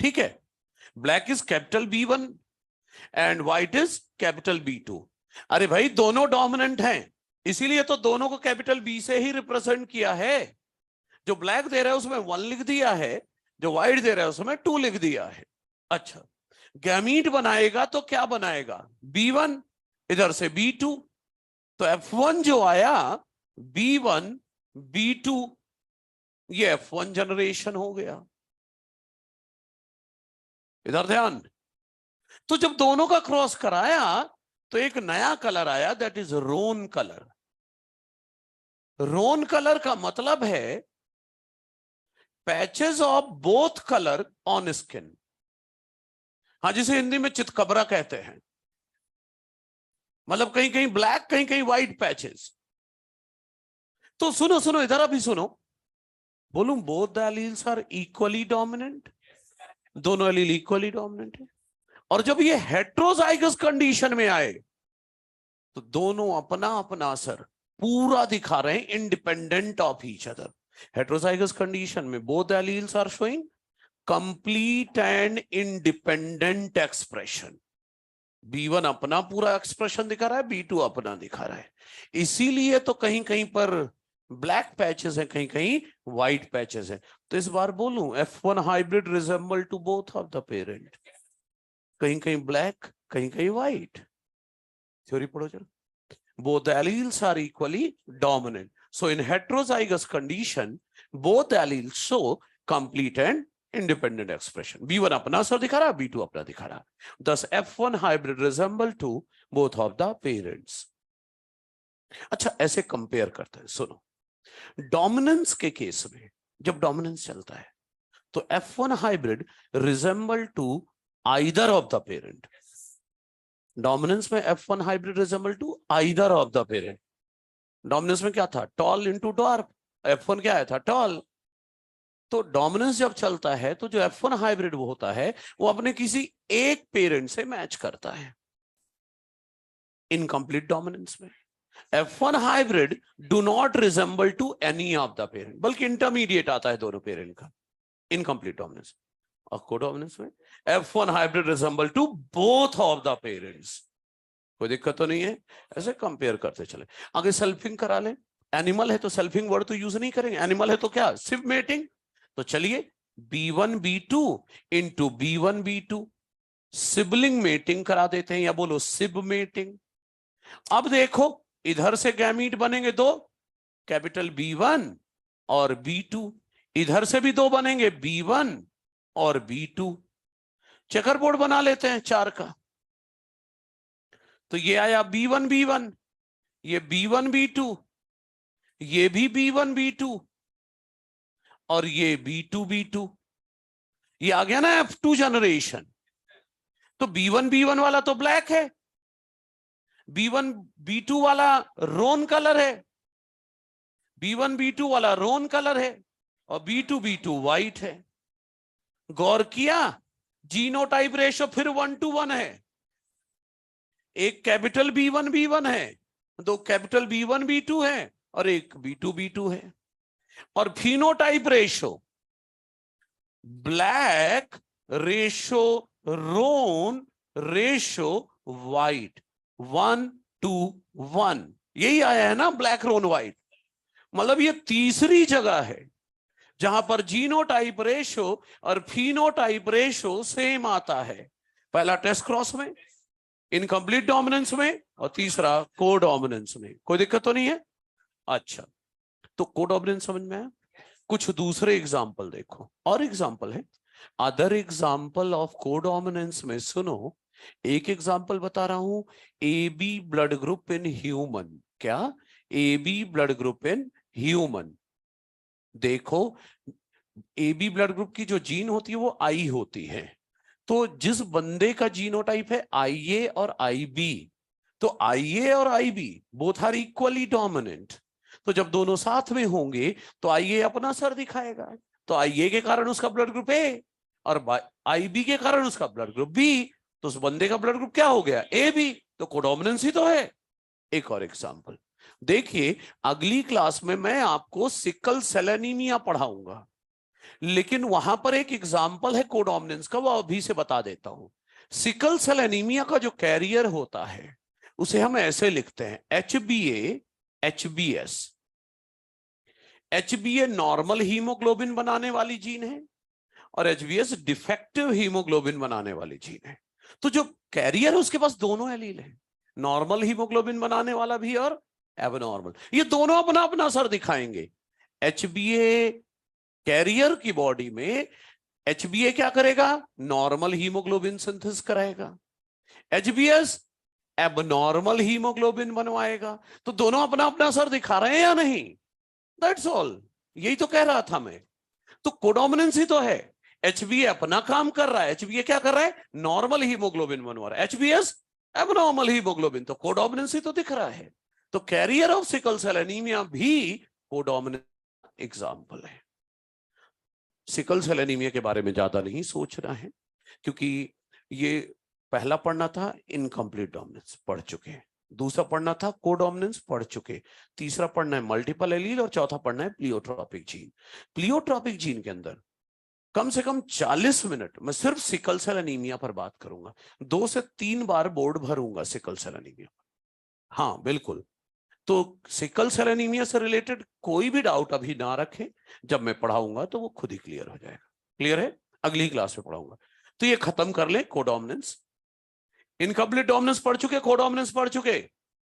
ठीक है, black is capital B1 and white is capital B2। अरे भाई दोनों डोमिनेंट हैं, इसीलिए तो दोनों को कैपिटल B से ही रिप्रेजेंट किया है। जो ब्लैक दे रहा है उसमें 1 लिख दिया है, जो व्हाइट दे रहा है उसमें 2 लिख दिया है। अच्छा, गैमीट बनाएगा तो क्या बनाएगा? B1 इधर से B2, तो F1 जो आया B1 B2, ये F1 जनरेशन हो गया। इधर ध्यान। तो जब दोनों का क्रॉस कराया तो एक नया कलर आया, that is roan colour. Roan colour का मतलब है patches of both colour on skin. हाँ, जिसे हिंदी में चितकबरा कहते हैं, मतलब कहीं कहीं ब्लैक कहीं कहीं व्हाइट पैचेस। तो सुनो सुनो, इधर अभी सुनो, बोलूं both the alleles are equally dominant. दोनों एलील इक्वली डोमिनेंट है। और जब ये हेट्रोजाइगस कंडीशन में आए तो दोनों अपना अपना असर पूरा दिखा रहे हैं, independent of each other. Heterozygous condition में both alleles are showing complete and independent expression. B1 अपना पूरा एक्सप्रेशन दिखा रहा है, B2 अपना दिखा रहा है। इसीलिए तो कहीं कहीं पर ब्लैक पैचेस हैं, कहीं कहीं व्हाइट पैचेस हैं। तो इस बार बोलूं F1 hybrid resemble to both of the parent, कहीं कहीं ब्लैक कहीं कहीं व्हाइट। थ्योरी पढ़ो चलो। both alleles are equally dominant, so in heterozygous condition both alleles show complete and independent expression। B1 अपना असर दिखा रहा, B2 अपना दिखा रहा। Thus F1 hybrid resemble to both of the parents। अच्छा, ऐसे कंपेयर करते हैं, सुनो। डोमिनेंस के केस में जब डोमिनेंस चलता है तो F1 hybrid resemble to either of the parent. Dominance में F1 hybrid resemble to either of the parent. Dominance में क्या था, टॉल इंटू डॉर्फ। F1 क्या आया था, टॉल। तो डोमिनेंस जब चलता है तो जो F1 हाइब्रिड वो होता है वो अपने किसी एक पेरेंट से मैच करता है। इनकम्प्लीट डोमिनेंस में F1 hybrid do not resemble to any of the parent, बल्कि इंटरमीडिएट आता है दोनों पेरेंट का। Incomplete dominance. और कोडोमिनेंस में F1 hybrid resemble to both of the parents. कोई दिक्कत तो नहीं है, ऐसे कंपेयर करते चले। आगे सेल्फिंग करा लें। एनिमल है तो सेल्फिंग वर्ड तो यूज नहीं करेंगे, एनिमल है तो क्या, सिव मेटिंग। तो चलिए B1 B2 into B1 B2 sibling mating करा देते हैं, या बोलो सिब मेटिंग। अब देखो इधर से गैमीट बनेंगे दो, कैपिटल B1 और B2। इधर से भी दो बनेंगे, B1 और B2। चेकर बोर्ड बना लेते हैं 4 का। तो ये आया B1 B1, ये B1 B2, ये भी B1 B2 और ये B2 B2। ये आ गया ना F2 जनरेशन। तो B1 B1 वाला तो ब्लैक है, B1 B2 वाला रोन कलर है, B1 B2 वाला रोन कलर है, और B2 B2 व्हाइट है। गौर किया, जीनोटाइप रेशो फिर 1:1 है। एक कैपिटल B1 B1 है, दो कैपिटल B1 B2 है, और एक B2 B2 है। और फिनोटाइप रेशो ब्लैक रेशो रोन रेशो व्हाइट 1:1। यही आया है ना, ब्लैक रोन व्हाइट। मतलब ये तीसरी जगह है जहां पर जीनोटाइप रेशो और फिनोटाइप रेशो सेम आता है। पहला टेस्ट क्रॉस में, इनकम्प्लीट डोमिनेंस में, और तीसरा कोडोमिनेंस में। कोई दिक्कत तो नहीं है। अच्छा, तो कोडोमिनेंस समझ में आया। कुछ दूसरे एग्जाम्पल देखो, और एग्जाम्पल है अदर एग्जाम्पल ऑफ कोडोमिनेंस में। सुनो, एक एग्जाम्पल बता रहा हूं, AB blood group in human. क्या, AB blood group in human. देखो AB ब्लड ग्रुप की जो जीन होती है वो I होती है। तो जिस बंदे का जीनोटाइप है IA और IB, तो IA और IB both are equally dominant. तो जब दोनों साथ में होंगे तो IA अपना सर दिखाएगा, तो IA के कारण उसका ब्लड ग्रुप A, और IB के कारण उसका ब्लड ग्रुप B। तो उस बंदे का ब्लड ग्रुप क्या हो गया, AB। तो कोडोमिनेंस ही तो है। एक और एग्जांपल देखिए, अगली क्लास में मैं आपको सिकल सेल एनीमिया पढ़ाऊंगा, लेकिन वहां पर एक एग्जाम्पल है कोडोमिनेंस का, वो अभी से बता देता हूं। सिकल सेल एनीमिया का जो कैरियर होता है उसे हम ऐसे लिखते हैं, HbA HbS। HbA normal haemoglobin बनाने वाली जीन है, और HbS डिफेक्टिव हीमोग्लोबिन बनाने वाली जीन है। तो जो कैरियर है उसके पास दोनों एलील है, नॉर्मल हीमोग्लोबिन बनाने वाला भी और एबनॉर्मल। ये दोनों अपना अपना असर दिखाएंगे। HbA कैरियर की बॉडी में HbA क्या करेगा, नॉर्मल हीमोग्लोबिन सिंथेसिस कराएगा, HbS एबनॉर्मल हीमोग्लोबिन बनवाएगा। तो दोनों अपना अपना असर दिखा रहे हैं या नहीं, दैट्स ऑल। यही तो कह रहा था मैं। तो कोडोमिनेंस ही तो है। HbA अपना काम कर रहा है, HbA क्या कर रहा है, नॉर्मल हीमोग्लोबिन बनवा रहा है, HbS एबनॉर्मल हीमोग्लोबिन। तो कोडोमिनेंस ही तो दिख रहा है। तो carrier of sickle cell anaemia भी कोडोमिनेंस एग्जाम्पल है। सिकल सेल एनीमिया के बारे में ज्यादा नहीं सोचना है, क्योंकि ये पहला पढ़ना था इनकम्प्लीट डोमिनेंस, पढ़ चुके। दूसरा पढ़ना था कोडोमिनेंस, पढ़ चुके। तीसरा पढ़ना है मल्टीपल एलील, और चौथा पढ़ना है प्लियोट्रॉपिक जीन। प्लियोट्रॉपिक जीन के अंदर कम से कम 40 मिनट मैं सिर्फ सिकल सेल एनीमिया पर बात करूंगा। 2 से 3 बार बोर्ड भरूंगा सिकल सेल एनीमिया। हाँ बिल्कुल। तो सिकल सेल एनीमिया से रिलेटेड कोई भी डाउट अभी ना रखें, जब मैं पढ़ाऊंगा तो वो खुद ही क्लियर हो जाएगा। क्लियर है? अगली क्लास में पढ़ाऊंगा। तो ये खत्म कर ले कोडोमिनेंस। इनकम्प्लीट डोमिनेंस पढ़ चुके, कोडोमिनेंस पढ़ चुके।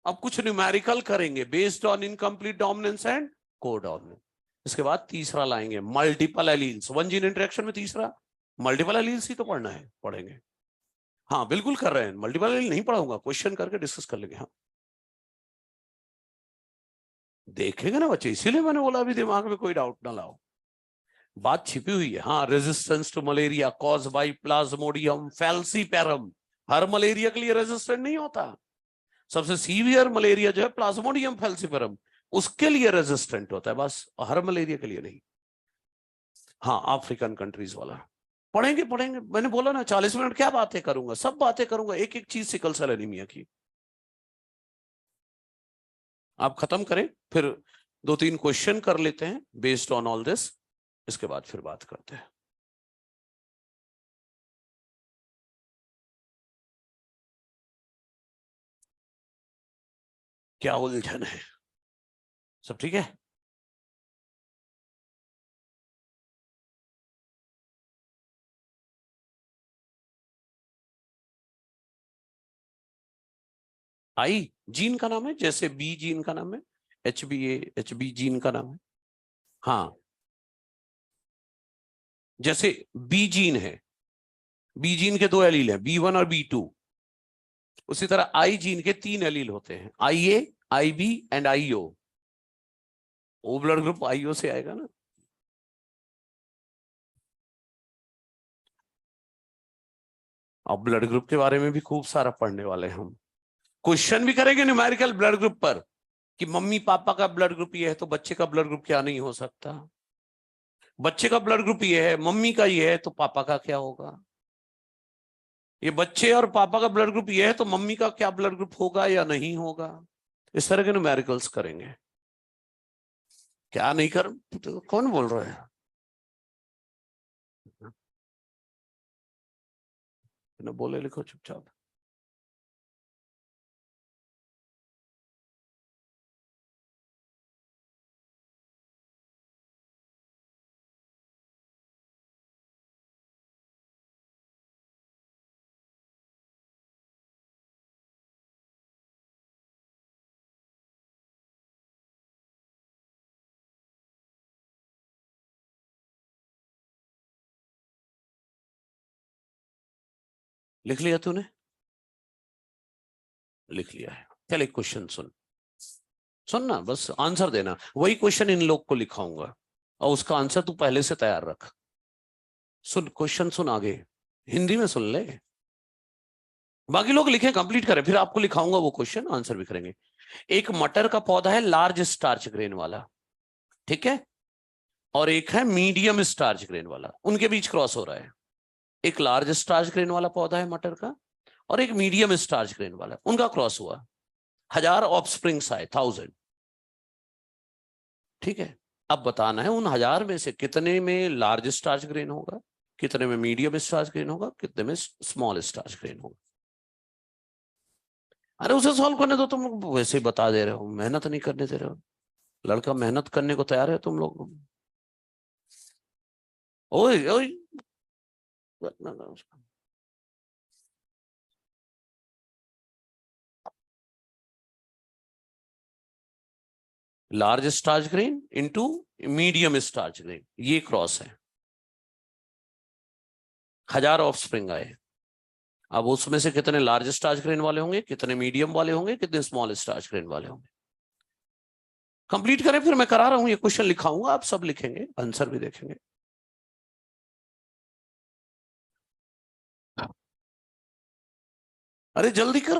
अब कुछ न्यूमेरिकल करेंगे based on incomplete dominance and codominance. इसके बाद तीसरा लाएंगे multiple alleles, one gene interaction में तीसरा मल्टीपल एलील्स ही तो पढ़ना है, पढ़ेंगे। हाँ बिल्कुल कर रहे हैं, मल्टीपल एलील नहीं पढ़ाऊंगा, क्वेश्चन करके डिस्कस कर लेंगे। हाँ देखेंगे ना बच्चे, इसीलिए मैंने बोला अभी दिमाग में कोई डाउट ना लाओ, बात छिपी हुई है। हाँ resistance to malaria caused by Plasmodium falciparum, हर मलेरिया के लिए रेजिस्टेंट नहीं होता। सबसे सीवियर मलेरिया जो है प्लाज्मोडियम फैल्सीफेरम, उसके लिए रेजिस्टेंट होता है बस, हर मलेरिया के लिए नहीं। हाँ अफ्रीकन कंट्रीज वाला पढ़ेंगे, पढ़ेंगे। मैंने बोला ना 40 मिनट क्या बातें करूंगा, सब बातें करूंगा, एक एक चीज सिकल सेल एनीमिया की। आप खत्म करें, फिर 2-3 क्वेश्चन कर लेते हैं बेस्ड ऑन ऑल दिस, इसके बाद फिर बात करते हैं। क्या उलझन है? सब ठीक है? आई जीन का नाम है, जैसे बी जीन का नाम है, HBA जीन का नाम है। हाँ जैसे बी जीन है, बी जीन के 2 एलील हैं, B1 और B2। उसी तरह आई जीन के 3 एलील होते हैं, IA, IB and IO। O blood group IO से आएगा ना। अब ब्लड ग्रुप के बारे में भी खूब सारा पढ़ने वाले हैं हम, क्वेश्चन भी करेंगे न्यूमेरिकल ब्लड ग्रुप पर, कि मम्मी पापा का ब्लड ग्रुप ये है तो बच्चे का ब्लड ग्रुप क्या नहीं हो सकता। बच्चे का ब्लड ग्रुप ये है, मम्मी का ये है, तो पापा का क्या होगा। ये बच्चे और पापा का ब्लड ग्रुप ये है तो मम्मी का क्या ब्लड ग्रुप होगा या नहीं होगा। इस तरह के न्यूमेरिकल्स करेंगे। क्या नहीं कर, तो कौन बोल रहा है? बिना बोले लिखो चुपचाप। लिख लिया तूने? लिख लिया है, चल एक क्वेश्चन सुन। सुनना, बस आंसर देना, वही क्वेश्चन इन लोग को लिखाऊंगा और उसका आंसर तू पहले से तैयार रख। सुन क्वेश्चन, सुन आगे, हिंदी में सुन ले, बाकी लोग लिखे कंप्लीट करें, फिर आपको लिखाऊंगा वो क्वेश्चन, आंसर भी करेंगे। एक मटर का पौधा है लार्ज स्टार्च ग्रेन वाला, ठीक है, और एक है मीडियम स्टार्च ग्रेन वाला, उनके बीच क्रॉस हो रहा है। एक लार्ज स्टार्च ग्रेन वाला पौधा है मटर का, और एक मीडियम स्टार्च ग्रेन वाला, उनका क्रॉस हुआ, 1000 ऑफस्प्रिंग्स आए, 1000। ठीक है, अब बताना है उन 1000 में से कितने में लार्ज स्टार्च ग्रेन होगा, कितने में मीडियम स्टार्च ग्रेन होगा, कितने में स्मॉल स्टार्च ग्रेन होगा। अरे उसे सॉल्व करने दो, तुम लोग वैसे ही बता दे रहे हो, मेहनत नहीं करने दे रहे हो। लड़का मेहनत करने को तैयार है, तुम लोग ओए ओए। Large starch grain into medium starch grain, ये क्रॉस है, 1000 ऑफ स्प्रिंग आए। अब उसमें से कितने लार्ज स्टार्च ग्रेन वाले होंगे, कितने मीडियम वाले होंगे, कितने स्मॉल स्टार्च ग्रेन वाले होंगे। कंप्लीट करें, फिर मैं करा रहा हूं, ये क्वेश्चन लिखाऊंगा, आप सब लिखेंगे, आंसर भी देखेंगे। अरे जल्दी कर,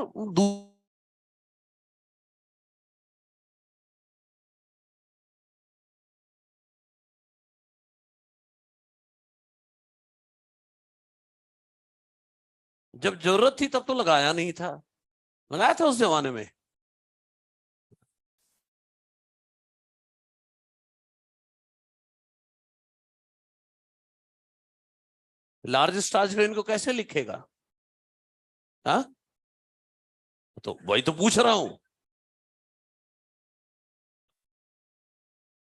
जब जरूरत थी तब तो लगाया नहीं था, लगाया था उस जमाने में। लार्ज स्टार्च ग्रेन को कैसे लिखेगा? हाँ, तो वही तो पूछ रहा हूं,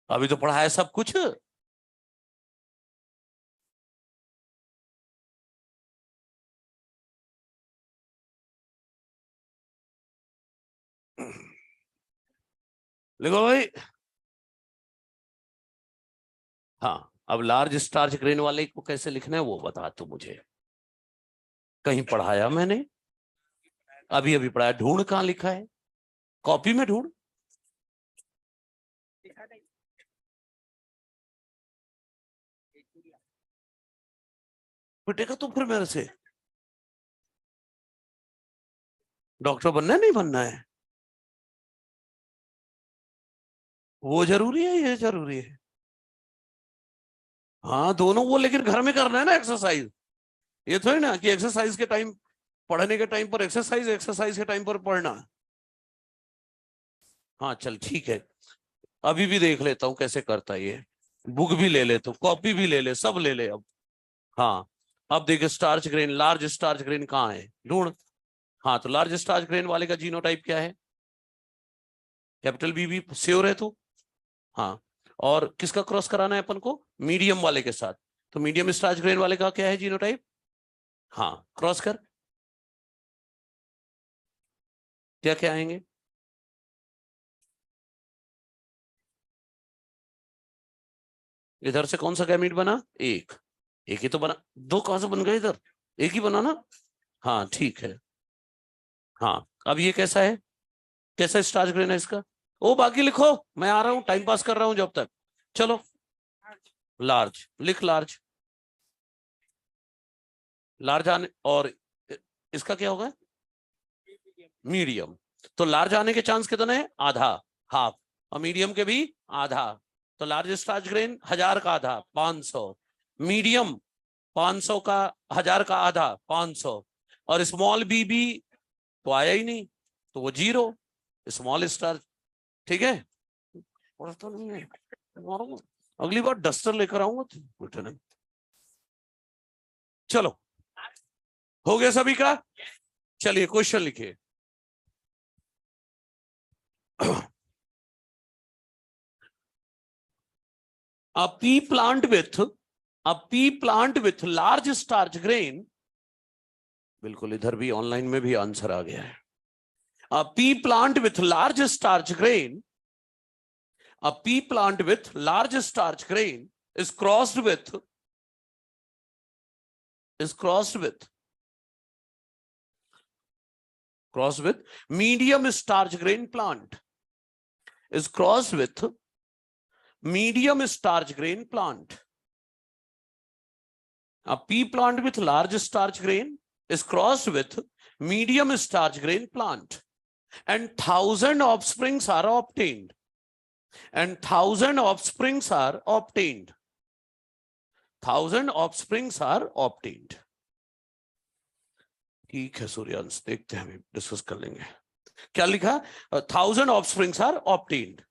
अभी तो पढ़ा है सब कुछ। लिखो भाई। हाँ, अब लार्ज स्टार्च ग्रेन वाले को कैसे लिखना है वो बता तू मुझे, कहीं पढ़ाया मैंने? अभी अभी पढ़ाया, ढूंढ कहाँ लिखा है, कॉपी में ढूंढ। पिटेगा तो फिर मेरे से। डॉक्टर बनना है नहीं बनना है, वो जरूरी है ये जरूरी है? हाँ दोनों वो, लेकिन घर में करना है ना एक्सरसाइज। ये थोड़ी ना कि एक्सरसाइज के टाइम, पढ़ने के टाइम पर एक्सरसाइज, एक्सरसाइज के टाइम पर पढ़ना। हाँ चल ठीक है, अभी भी देख लेता हूँ कैसे करता है ये। बुक भी ले ले, तो कॉपी भी ले ले, सब ले ले अब। हाँ, अब देखे starch grain, large starch grain कहाँ है, ढूंढ। हाँ, तो लार्ज स्टार्च ग्रेन वाले का जीनोटाइप क्या है? कैपिटल बी श्योर है तू? हाँ, और किसका क्रॉस कराना है अपन को? मीडियम वाले के साथ। तो मीडियम स्टार्च ग्रेन वाले का क्या है जीनोटाइप? हाँ, क्रॉस कर, क्या क्या आएंगे? इधर से कौन सा गैमीट बना? एक, एक ही तो बना, दो कहां से बन गए इधर? एक ही बना ना। हाँ ठीक है। हाँ, अब ये कैसा है, कैसा स्टार्च ग्रेन है इसका? ओ बाकी लिखो, मैं आ रहा हूं, टाइम पास कर रहा हूं जब तक। चलो, लार्ज लिख, लार्ज, लार्ज आने, और इसका क्या होगा? मीडियम। तो लार्ज आने के चांस कितने हैं? आधा, हाफ, और मीडियम के भी आधा। तो लार्ज स्टार्च ग्रेन 1000 का आधा 500, मीडियम 500 का 1000 का आधा 500, और स्मॉल बी तो आया ही नहीं, तो वो 0, स्मॉल स्टार। ठीक है, तो नहीं है, अगली बार डस्टर लेकर आऊंगा बेटे ने। चलो, हो गया सभी का? चलिए क्वेश्चन लिखिए। A pea plant with large starch grain, बिल्कुल इधर भी ऑनलाइन में भी आंसर आ गया है। A pea plant with large starch grain, a pea plant with large starch grain is crossed with medium starch grain plant, is crossed with medium starch grain plant. A pea plant with large starch grain is crossed with medium starch grain plant, and 1000 offsprings are obtained. And 1000 offsprings are obtained. 1000 offsprings are obtained. ठीक है सूर्यांश, देखते हैं, हम discuss कर लेंगे। क्या लिखा? 1000 offsprings are obtained.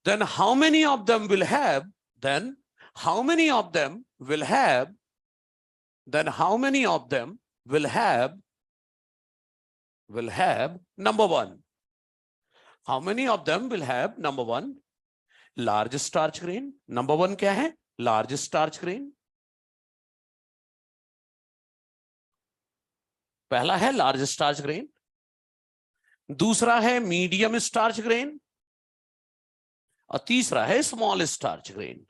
Then how many of them will have? Then how many of them will have? Then how many of them will have? Will have number one. How many of them will have number one? Large starch grain. Number one क्या है? Large starch grain. पहला है large starch grain, दूसरा है medium starch grain, और तीसरा है small starch grain.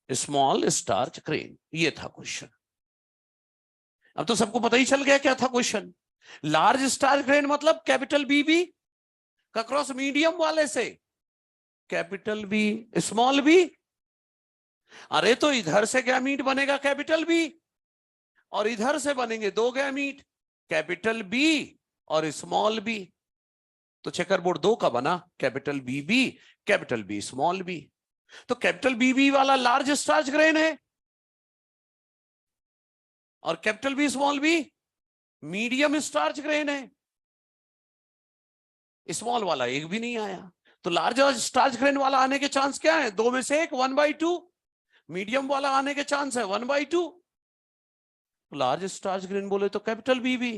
Small starch grain, ये था क्वेश्चन। अब तो सबको पता ही चल गया क्या था क्वेश्चन। लार्ज स्टार्च ग्रेन मतलब कैपिटल बी का क्रॉस मीडियम वाले से, कैपिटल बी स्मॉल बी। अरे तो इधर से गैमीट बनेगा कैपिटल बी, और इधर से बनेंगे दो गैमीट, कैपिटल बी और स्मॉल बी। तो चेकर बोर्ड 2 का बना, कैपिटल बी स्मॉल बी। तो कैपिटल बी वाला लार्ज स्टार्च ग्रेन है, और capital B small B medium starch grain है। स्मॉल वाला एक भी नहीं आया, तो लार्ज स्टार्च ग्रेन वाला आने के चांस क्या है? 2 में से 1, 1/2। मीडियम वाला आने के चांस है 1/2। लार्ज स्टार्च ग्रेन बोले तो कैपिटल बी भी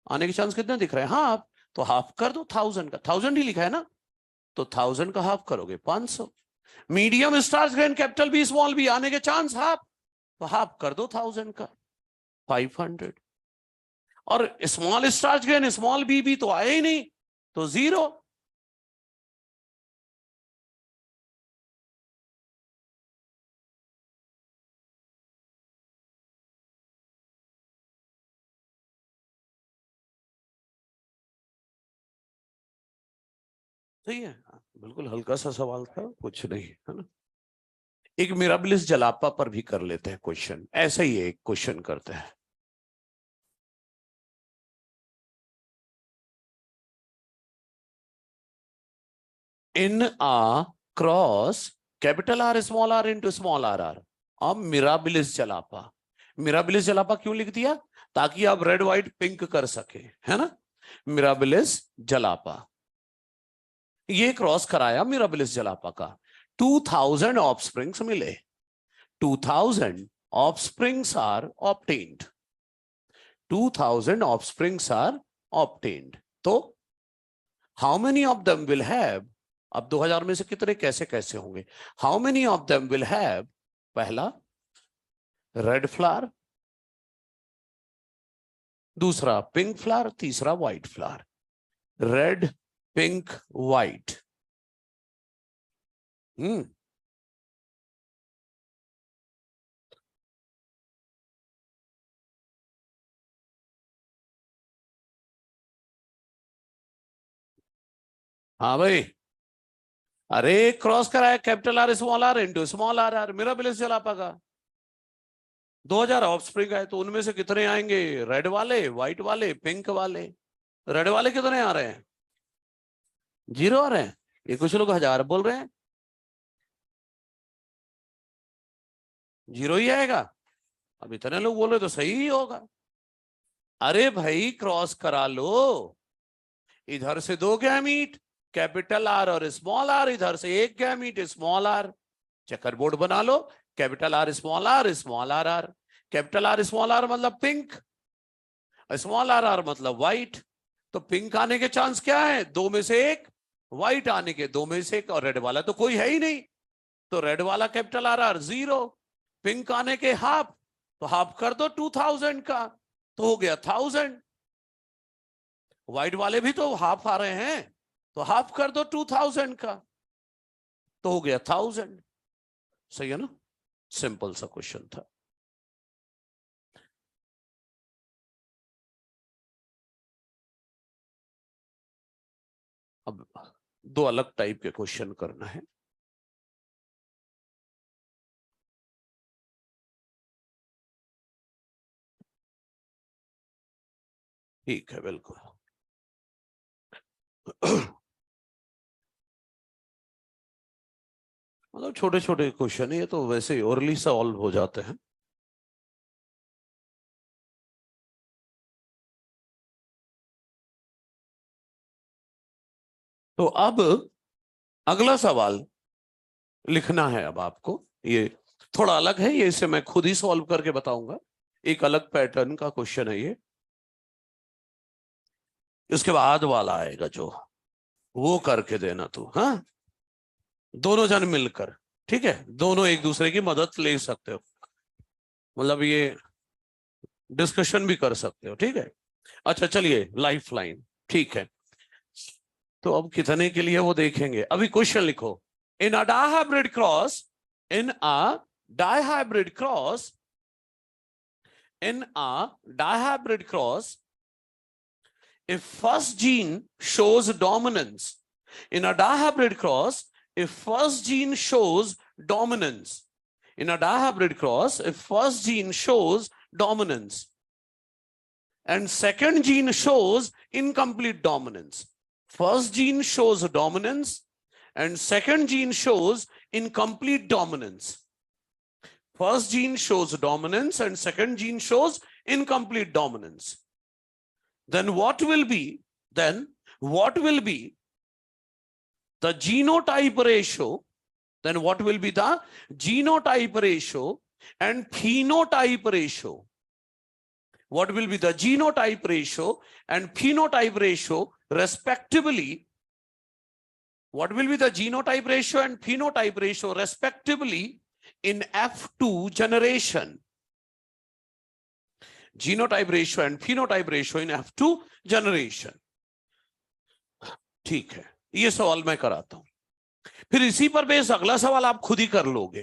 आने के चांस कितने दिख रहे हैं? हाफ। तो हाफ कर दो 1000 का, 1000 ही लिखा है ना, तो 1000 का हाफ करोगे 500। Medium starch grain capital B small B आने के चांस हाफ, तो हाफ कर दो 1000 का 500। और small starch grain small B भी तो आए ही नहीं, तो 0। सही है, बिल्कुल हल्का सा सवाल था, कुछ नहीं है ना। एक मिराबिलिस जलापा पर भी कर लेते हैं क्वेश्चन, ऐसा ही एक क्वेश्चन करते हैं। In a cross capital R small R into small R R अब मिराबिलिस जलापा। मिराबिलिस जलापा क्यों लिख दिया? ताकि आप रेड व्हाइट पिंक कर सके, है ना। मिराबिलिस जलापा ये क्रॉस कराया मिराबिलिस जलापा का, 2000 ऑफस्प्रिंग्स मिले, 2000 offsprings are obtained, 2000 offsprings are obtained. तो how many of them will have, अब 2000 में से कितने कैसे कैसे होंगे? How many of them will have, पहला रेड फ्लावर, दूसरा पिंक फ्लावर, तीसरा white flower. Red pink white. हाँ भाई, अरे क्रॉस कराया capital R small R into small R R, Mirabilis jalapa का 2000 ऑफस्प्रिंग है, तो उनमें से कितने आएंगे? रेड वाले, व्हाइट वाले, पिंक वाले। रेड वाले कितने आ रहे हैं? 0 आ रहे हैं। ये कुछ लोग 1000 बोल रहे हैं, 0 ही आएगा। अब इतने लोग बोल रहे तो सही ही होगा। अरे भाई क्रॉस करा लो, इधर से 2 गैमीट कैपिटल आर और स्मॉल आर, इधर से 1 gamete small R, checker board बना लो। Capital R small R small R R, capital R small R मतलब पिंक, स्मॉल आर आर मतलब व्हाइट। तो पिंक आने के चांस क्या है? 2 में से 1, व्हाइट आने के 2 में से 1, और रेड वाला तो कोई है ही नहीं, तो रेड वाला कैपिटल आर आर 0। पिंक आने के हाफ, तो हाफ कर दो 2000 का, तो हो गया 1000। व्हाइट वाले भी तो हाफ आ रहे हैं, तो हाफ कर दो 2000 का, तो हो गया 1000। सही है ना, सिंपल सा क्वेश्चन था। अब 2 अलग टाइप के क्वेश्चन करना है। ठीक है, बिल्कुल। मतलब छोटे छोटे क्वेश्चन है ये, तो वैसे ही अर्ली सॉल्व हो जाते हैं। तो अब अगला सवाल लिखना है। अब आपको ये थोड़ा अलग है, ये इसे मैं खुद ही सॉल्व करके बताऊंगा। एक अलग पैटर्न का क्वेश्चन है ये। इसके बाद वाला आएगा जो, वो करके देना तू। हाँ, दोनों जन मिलकर, ठीक है, दोनों एक दूसरे की मदद ले सकते हो, मतलब ये डिस्कशन भी कर सकते हो, ठीक है। अच्छा चलिए, लाइफ लाइन, ठीक है। तो अब कितने के लिए वो देखेंगे। अभी क्वेश्चन लिखो। In a dihybrid cross, in a dihybrid cross, in a dihybrid cross, if first gene shows dominance, in a dihybrid cross, if first gene shows dominance, in a dihybrid cross, if first gene shows dominance and second gene shows incomplete dominance, first gene shows dominance and second gene shows incomplete dominance, first gene shows dominance and second gene shows incomplete dominance, then what will be the genotype ratio, then what will be the genotype ratio and phenotype ratio? What will be the genotype ratio and phenotype ratio respectively? What will be the genotype ratio and phenotype ratio respectively in F2 generation? Genotype ratio and phenotype ratio in F2 generation. ठीक है, ये सवाल मैं कराता हूं, फिर इसी पर बेस अगला सवाल आप खुद ही कर लोगे।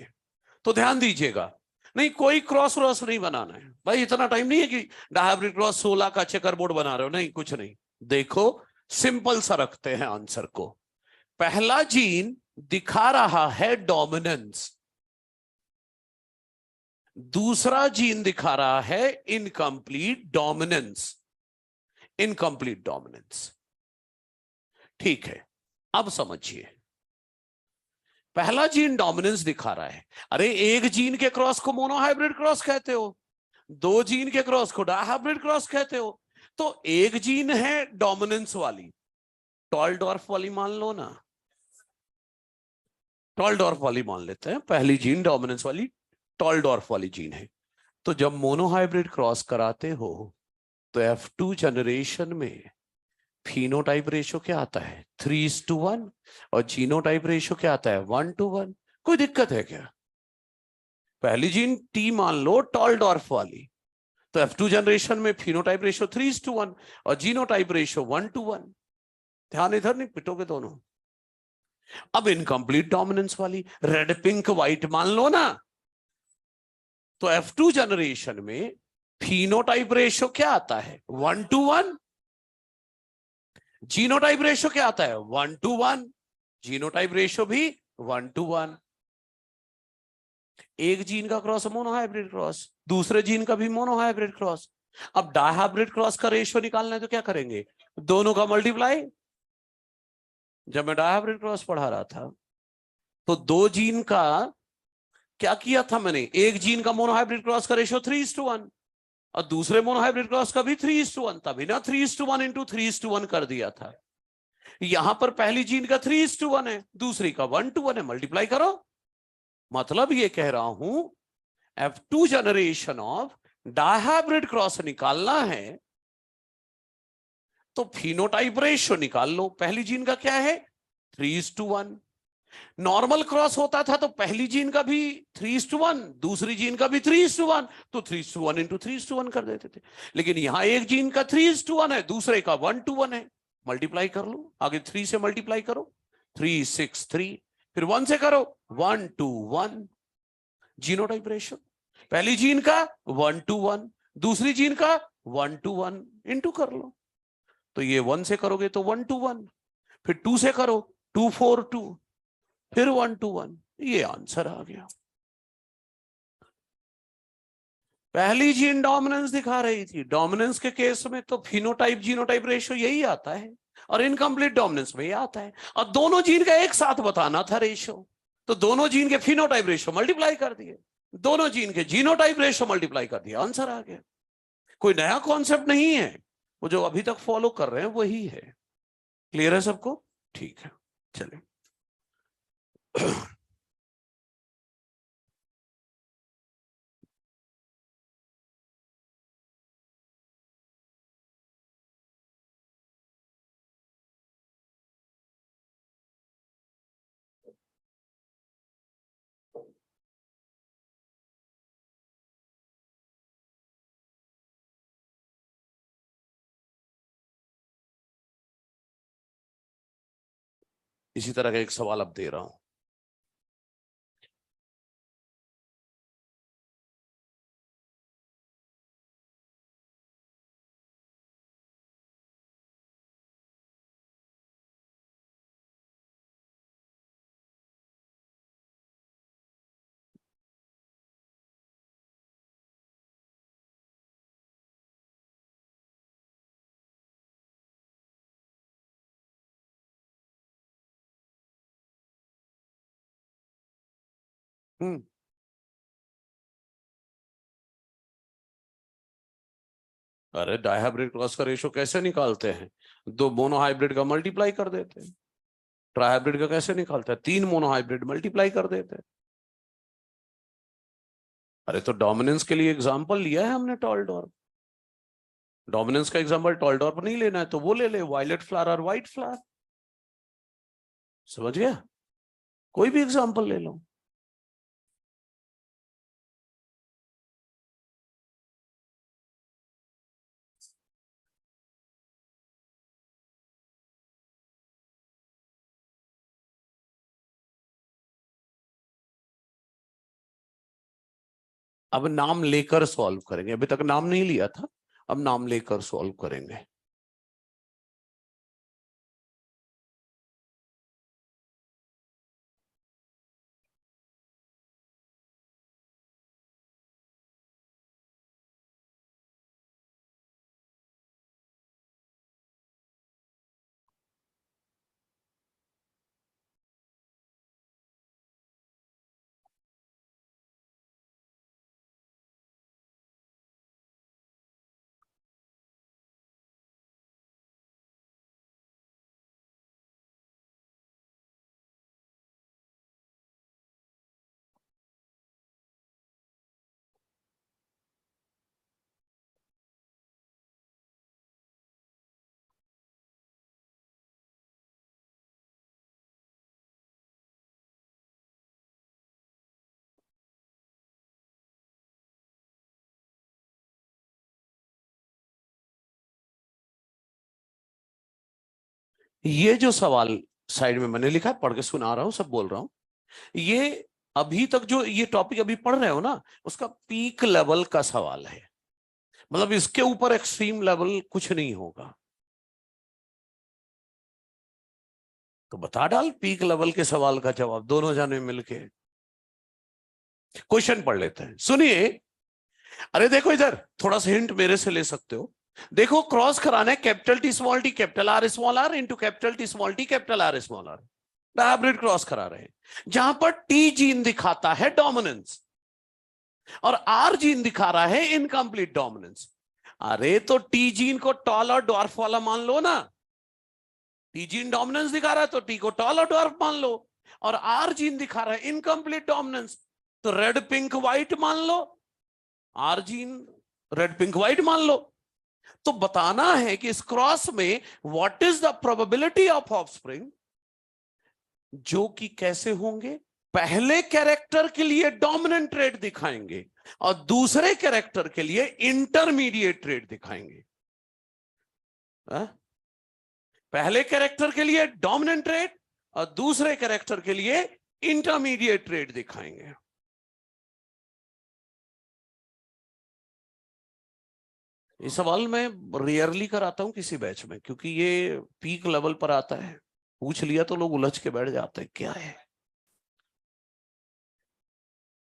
तो ध्यान दीजिएगा, नहीं कोई क्रॉस क्रॉस नहीं बनाना है भाई, इतना टाइम नहीं है कि डायहाब्रिड क्रॉस 16 का चेकर बोर्ड बना रहे हो, नहीं कुछ नहीं। देखो सिंपल सा रखते हैं आंसर को। पहला जीन दिखा रहा है डोमिनेंस, दूसरा जीन दिखा रहा है इनकम्प्लीट डोमिनेंस, इनकम्प्लीट डोमिनेंस। ठीक है, अब समझिए, पहला जीन डोमिनेंस दिखा रहा है। अरे एक जीन के क्रॉस को मोनोहाइब्रिड क्रॉस कहते हो, दो जीन के क्रॉस को डायहाइब्रिड क्रॉस कहते हो। तो एक जीन है डोमिनेंस वाली, टॉल डॉर्फ वाली मान लो ना, टॉल डॉर्फ वाली मान लेते हैं। पहली जीन डोमिनेंस वाली टॉल डॉर्फ वाली जीन है। तो जब मोनोहाइब्रिड क्रॉस कराते हो तो F2 जनरेशन में फिनोटाइप रेशियो क्या आता है 3:1 और जीनोटाइप रेशियो क्या आता है 1:1। कोई दिक्कत है क्या? पहली जीन टी मान लो टॉल डॉर्फ वाली, तो F2 जनरेशन में फिनोटाइप रेशियो 3:1 और जीनोटाइप रेशियो 1:1। ध्यान इधर नहीं पिटोगे दोनों। अब इनकम्प्लीट डोमिनेंस वाली रेड पिंक व्हाइट मान लो ना, तो F2 जनरेशन में फिनोटाइप रेशियो क्या आता है 1:1, जीनोटाइप रेशियो क्या आता है 1:1, जीनोटाइप रेशियो भी 1:1। एक जीन का क्रॉस मोनोहाइब्रिड क्रॉस, दूसरे जीन का भी मोनोहाइब्रिड क्रॉस। अब डायहाइब्रिड क्रॉस का रेशियो निकालना है तो क्या करेंगे, दोनों का मल्टीप्लाई। जब मैं डायहाइब्रिड क्रॉस पढ़ा रहा था तो दो जीन का क्या किया था मैंने, एक जीन का मोनोहाइब्रिड क्रॉस का रेशियो 3:1 और दूसरे मोनोहाइब्रिड क्रॉस का भी 3:1, तभी ना 3:1 इंटू 3:1 कर दिया था। यहां पर पहली जीन का 3:1 है, दूसरी का 1:1 है, मल्टीप्लाई करो। मतलब ये कह रहा हूं F2 generation of dihybrid cross निकालना है तो फिनोटाइप रेशियो निकाल लो। पहली जीन का क्या है 3:1, नॉर्मल क्रॉस होता था तो पहली जीन का भी 3:1, दूसरी जीन का भी 3:1, तो 3:1 इंटू 3:1 कर देते थे। लेकिन यहां एक जीन का 3:1 है, दूसरे का 1:1 है, मल्टीप्लाई कर लो। आगे 3 से मल्टीप्लाई करो, 3 6 3, फिर 1 से करो 1:1। जीनोटाइप रेशियो पहली जीन का 1:1, दूसरी जीन का 1:1 इंटू कर लो। तो ये 1 से करोगे तो 1:1, फिर 2 से करो 2 4 2, फिर 1:1। ये आंसर आ गया। पहली जीन डोमिनेंस दिखा रही थी, डोमिनेंस के केस में तो फिनोटाइप जीनोटाइप रेशियो यही आता है और इनकम्प्लीट डोमिनेंस में ये आता है। और दोनों जीन का एक साथ बताना था रेशियो, तो दोनों जीन के फिनोटाइप रेशियो मल्टीप्लाई कर दिए, दोनों जीन के जीनोटाइप रेशियो मल्टीप्लाई कर दिया, आंसर आ गया। कोई नया कॉन्सेप्ट नहीं है, वो जो अभी तक फॉलो कर रहे हैं वही है। क्लियर है सबको? ठीक है, चलिए। इसी तरह का एक सवाल अब दे रहा हूं। अरे डायहाइब्रिड क्रॉस का रेशियो कैसे निकालते हैं, दो मोनोहाइब्रिड का मल्टीप्लाई कर देते हैं। ट्राइहाइब्रिड का कैसे निकालता है? 3 मोनोहाइब्रिड मल्टीप्लाई कर देते हैं। अरे तो डोमिनेंस के लिए एग्जांपल लिया है हमने टॉल्डॉर्फ। डोमिनेंस का एग्जांपल टॉल्डॉर्फ नहीं लेना है तो वो ले ले, वायलेट फ्लावर और व्हाइट फ्लावर। समझ गया? कोई भी एग्जांपल ले लो। अब नाम लेकर सॉल्व करेंगे, अभी तक नाम नहीं लिया था, अब नाम लेकर सॉल्व करेंगे। ये जो सवाल साइड में मैंने लिखा है, पढ़ के सुना रहा हूं, सब बोल रहा हूं, ये अभी तक जो ये टॉपिक अभी पढ़ रहे हो ना, उसका पीक लेवल का सवाल है। मतलब इसके ऊपर एक्सट्रीम लेवल कुछ नहीं होगा। तो बता डाल पीक लेवल के सवाल का जवाब, दोनों जाने मिलके। क्वेश्चन पढ़ लेते हैं, सुनिए। अरे देखो इधर, थोड़ा सा हिंट मेरे से ले सकते हो। देखो क्रॉस कराना है capital T small T capital R small R into capital T small T capital R small R. Hybrid cross करा रहे हैं जहां पर टी जीन दिखाता है डोमिनेंस और आर जीन दिखा रहा है इनकम्प्लीट डोमिनेंस। अरे तो टी जीन को टॉल और डॉर्फ वाला मान लो ना। टी जीन डोमिनेंस दिखा रहा है तो टी को टॉल और डॉर्फ मान लो, और आर जीन दिखा रहा है इनकम्प्लीट डोमिनेंस तो रेड पिंक व्हाइट मान लो, R gene red pink white मान लो। तो बताना है कि इस क्रॉस में what is the probability of offspring, जो कि कैसे होंगे, पहले कैरेक्टर के लिए डोमिनेंट ट्रेड दिखाएंगे और दूसरे कैरेक्टर के लिए इंटरमीडिएट ट्रेड दिखाएंगे। पहले कैरेक्टर के लिए डोमिनेंट ट्रेड और दूसरे कैरेक्टर के लिए इंटरमीडिएट ट्रेड दिखाएंगे। ये सवाल मैं रेयरली कराता हूं किसी बैच में, क्योंकि ये पीक लेवल पर आता है। पूछ लिया तो लोग उलझ के बैठ जाते हैं, क्या है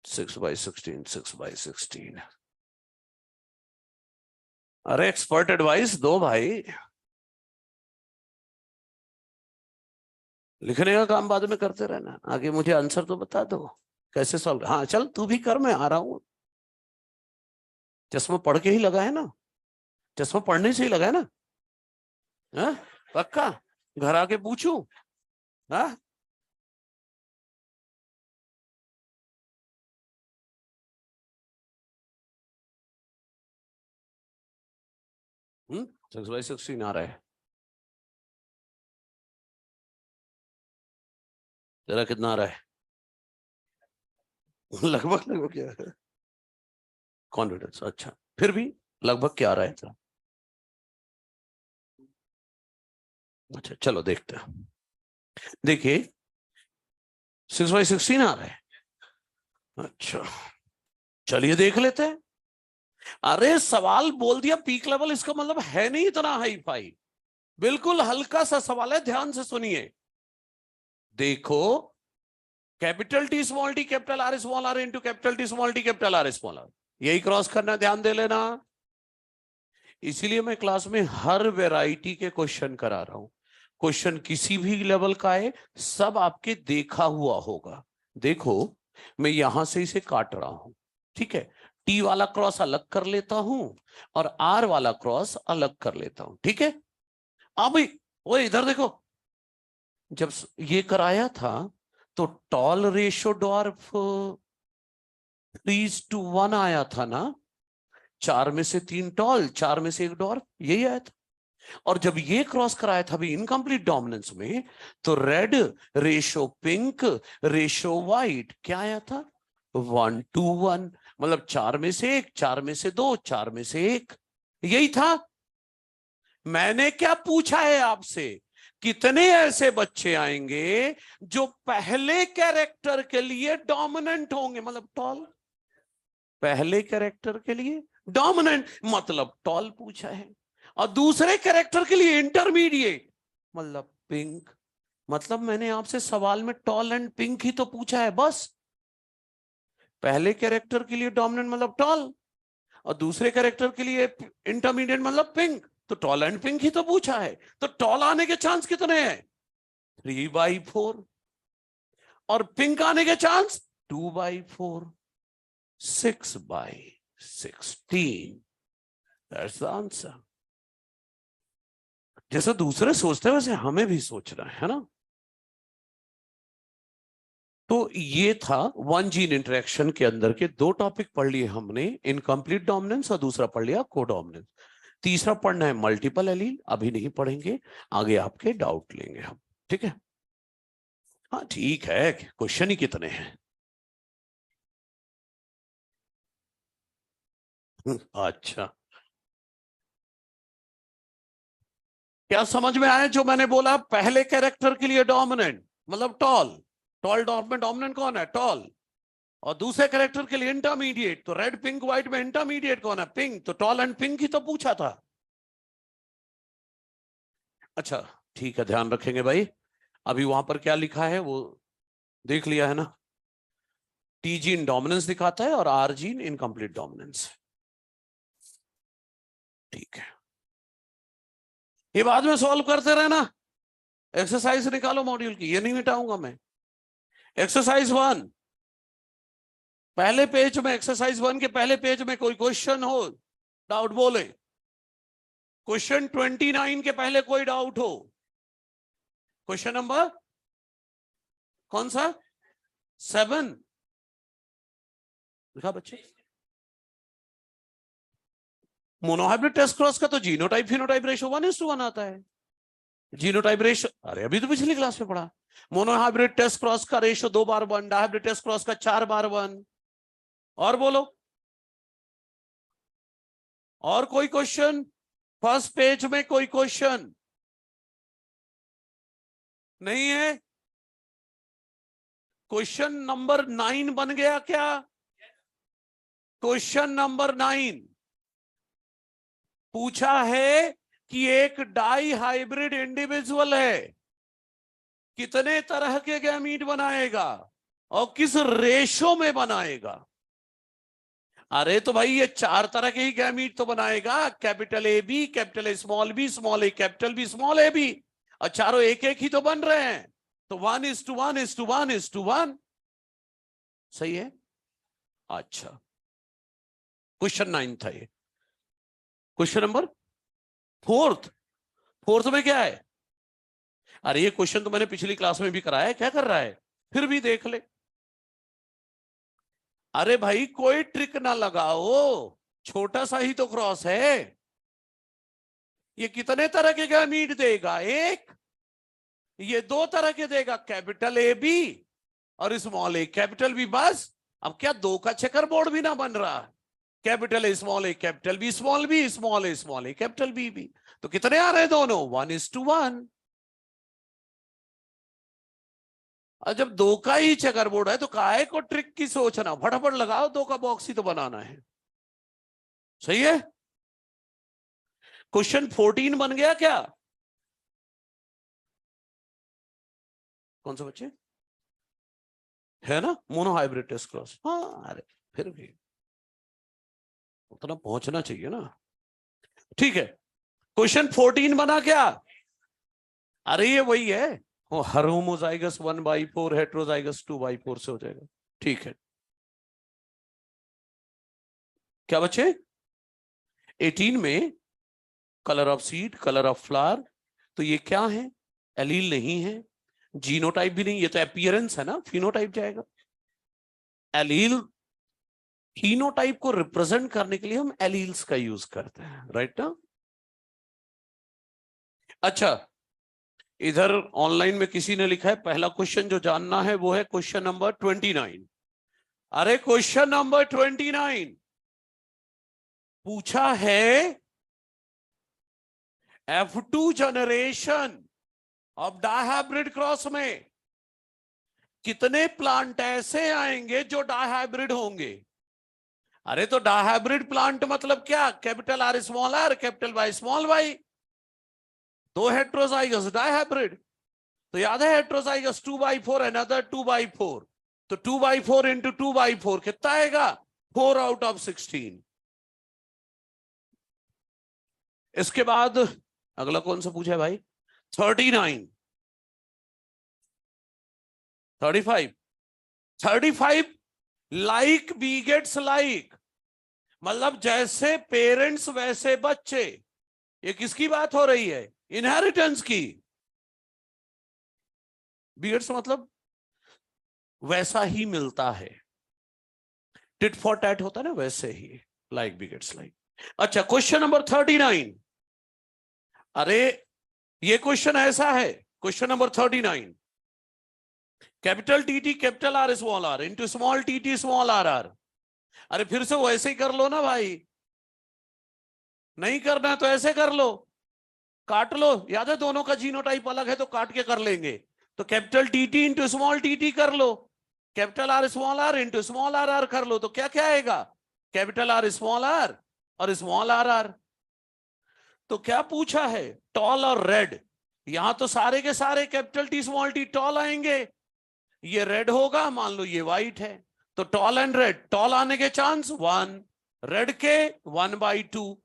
6/16 6/16। अरे एक्सपर्ट एडवाइस दो भाई, लिखने का काम बाद में करते रहना, आगे मुझे आंसर तो बता दो कैसे सॉल्व। हाँ चल तू भी कर, मैं आ रहा हूं। चश्मा पढ़ के ही लगा है ना, चश्मा पढ़ने से ही लगा है ना? हाँ पक्का? घर आके पूछूं? हाँ 6/16 आ रहा है तेरा, कितना आ रहा है? लगभग लगभग क्या है? कॉन्फिडेंस, अच्छा फिर भी लगभग क्या आ रहा है तेरा? अच्छा चलो देखते हैं। देखिए 6/16 आ रहा है। अच्छा चलिए देख लेते हैं। अरे सवाल बोल दिया पीक लेवल, इसका मतलब है नहीं इतना हाई फाई, बिल्कुल हल्का सा सवाल है, ध्यान से सुनिए। देखो capital T small T capital R small R into capital T small T capital R small R, यही क्रॉस करना, ध्यान दे लेना। इसीलिए मैं क्लास में हर वैरायटी के क्वेश्चन करा रहा हूं। क्वेश्चन किसी भी लेवल का है, सब आपके देखा हुआ होगा। देखो मैं यहां से इसे काट रहा हूं, ठीक है, टी वाला क्रॉस अलग कर लेता हूं और आर वाला क्रॉस अलग कर लेता हूं, ठीक है। अब वो इधर देखो, जब ये कराया था तो टॉल रेशो डॉर्फ 3:1 आया था ना, 4 में से 3 टॉल, 4 में से 1 डॉर्फ, यही आया था। और जब ये क्रॉस कराया था अभी इनकम्प्लीट डोमिनेंस में, तो red ratio pink ratio white क्या आया था? 1:1। मतलब 4 में से 1, 4 में से 2, 4 में से 1, यही था। मैंने क्या पूछा है आपसे? कितने ऐसे बच्चे आएंगे जो पहले कैरेक्टर के लिए डोमिनेंट होंगे, मतलब टॉल। पहले कैरेक्टर के लिए डोमिनेंट मतलब टॉल पूछा है, और दूसरे कैरेक्टर के लिए इंटरमीडिएट मतलब पिंक। मतलब मैंने आपसे सवाल में टॉल एंड पिंक ही तो पूछा है बस। पहले कैरेक्टर के लिए डोमिनेंट मतलब टॉल, और दूसरे कैरेक्टर के लिए इंटरमीडिएट मतलब पिंक। तो टॉल एंड पिंक ही तो पूछा है। तो टॉल आने के चांस कितने हैं? 3/4। और पिंक आने के चांस 2/4, 6/16। That's the answer. जैसे दूसरे सोचते हैं वैसे हमें भी सोचना है ना। तो ये था वन जीन इंटरेक्शन के अंदर के 2 टॉपिक पढ़ लिए हमने, इनकम्प्लीट डोमिनेंस और दूसरा पढ़ लिया कोडोमिनेंस। तीसरा पढ़ना है मल्टीपल एलील, अभी नहीं पढ़ेंगे, आगे आपके डाउट लेंगे हम, ठीक है? हाँ ठीक है, क्वेश्चन ही कितने हैं। अच्छा, क्या समझ में आया जो मैंने बोला? पहले कैरेक्टर के लिए डोमिनेंट मतलब टॉल, टॉल डॉट में डोमिनेंट कौन है? टॉल। और दूसरे कैरेक्टर के लिए इंटरमीडिएट, तो रेड पिंक व्हाइट में इंटरमीडिएट कौन है? पिंक। तो टॉल एंड पिंक ही तो पूछा था। अच्छा ठीक है, ध्यान रखेंगे भाई। अभी वहां पर क्या लिखा है वो देख लिया है ना? टी जीन डोमिनेंस दिखाता है और आर जीन इनकम्प्लीट डोमिनेंस। ठीक है, ये बाद में सॉल्व करते रहना। एक्सरसाइज निकालो मॉड्यूल की, ये नहीं मिटाऊंगा मैं। एक्सरसाइज 1, पहले पेज में, एक्सरसाइज 1 के पहले पेज में कोई क्वेश्चन हो, डाउट बोले। क्वेश्चन 29 के पहले कोई डाउट हो? क्वेश्चन नंबर कौन सा? 7 लिखा बच्चे। मोनोहाइब्रिड टेस्ट क्रॉस का तो जीनोटाइप फिनोटाइप रेशो 1:1 आता है। जीनोटाइप रेशो, अरे अभी तो पिछली क्लास में पढ़ा। मोनोहाइब्रिड टेस्ट क्रॉस का रेशो 2/1, डायहाइब्रिड टेस्ट क्रॉस का 4/1। और बोलो, और कोई क्वेश्चन? फर्स्ट पेज में कोई क्वेश्चन नहीं है? क्वेश्चन नंबर 9 बन गया क्या? क्वेश्चन नंबर 9 पूछा है कि एक डाई हाइब्रिड इंडिविजुअल है, कितने तरह के गैमीट बनाएगा और किस रेशो में बनाएगा? अरे तो भाई ये 4 तरह के ही गैमीट तो बनाएगा, capital A B, capital A small B, small A capital B, small A B, और चारों एक एक ही तो बन रहे हैं। तो 1:1:1:1 सही है। अच्छा, क्वेश्चन 9 था ये। क्वेश्चन नंबर फोर्थ, फोर्थ में क्या है? अरे ये क्वेश्चन तो मैंने पिछली क्लास में भी कराया है, क्या कर रहा है? फिर भी देख ले। अरे भाई कोई ट्रिक ना लगाओ, छोटा सा ही तो क्रॉस है। ये कितने तरह के गैमीट देगा? एक। ये 2 तरह के देगा, कैपिटल ए बी और स्मॉल ए कैपिटल बी, बस। अब क्या 2 का चेकर बोर्ड भी ना बन रहा? Capital A small A capital B small B, small A capital B B. तो कितने आ रहे हैं दोनों? 1:1। और जब 2 का ही चेकर बोर्ड है तो काहे को ट्रिक की सोचना, फटाफट लगाओ, 2 का बॉक्स ही तो बनाना है। सही है। क्वेश्चन 14 बन गया क्या? कौन सा बच्चे? है ना मोनोहाइब्रिड टेस्ट क्रॉस। हाँ अरे फिर भी उतना पहुंचना चाहिए ना। ठीक है, क्वेश्चन 14 बना क्या? अरे ये वही है, वो हर होमोजाइगस 1/4 हेट्रोजाइगस 2/4 से हो जाएगा। ठीक है, क्या बच्चे? 18 में colour of seed, colour of flower, तो ये क्या है? एलील नहीं है। जीनोटाइप भी नहीं, ये तो अपीयरेंस है ना, फिनोटाइप जाएगा। एलील, फिनोटाइप को रिप्रेजेंट करने के लिए हम एलील्स का यूज करते हैं, राइट ना। अच्छा, इधर ऑनलाइन में किसी ने लिखा है पहला क्वेश्चन जो जानना है वो है क्वेश्चन नंबर 29। अरे क्वेश्चन नंबर 29 पूछा है F2 generation of dihybrid cross में कितने प्लांट ऐसे आएंगे जो डायहाइब्रिड होंगे। अरे तो डायहाइब्रिड प्लांट मतलब क्या, capital R small R capital Y small Y, दो हेट्रोजाइगस डायहाइब्रिड। तो याद है हेट्रोजाइगस 2/4 अनदर 2/4, तो 2/4 इंटू 2/4 कितना आएगा, 4 आउट ऑफ 16। इसके बाद अगला कौन सा पूछा है भाई, 39, 35 लाइक बीगेट्स लाइक, मतलब जैसे पेरेंट्स वैसे बच्चे। ये किसकी बात हो रही है, इनहेरिटेंस की। बीगेट्स मतलब वैसा ही मिलता है, टिट फॉर टैट होता है ना, वैसे ही लाइक बीगेट्स लाइक। अच्छा क्वेश्चन नंबर 39, अरे ये क्वेश्चन ऐसा है, question number 39, capital T T capital R small R into small T small R R. अरे फिर से वैसे ही कर लो ना भाई, नहीं करना है तो ऐसे कर लो, काट लो। याद है दोनों का जीनोटाइप अलग है तो काट के कर लेंगे। तो capital T T into small T कर लो, capital R small R into small R R कर लो, तो क्या क्या आएगा, कैपिटल आर स्मॉल आर और स्मॉल आर आर। तो क्या पूछा है, टॉल और रेड। यहां तो सारे के सारे capital T small T tall आएंगे, ये रेड होगा, मान लो ये व्हाइट है, तो टॉल एंड रेड, टॉल आने के चांस 1, रेड के 1/2,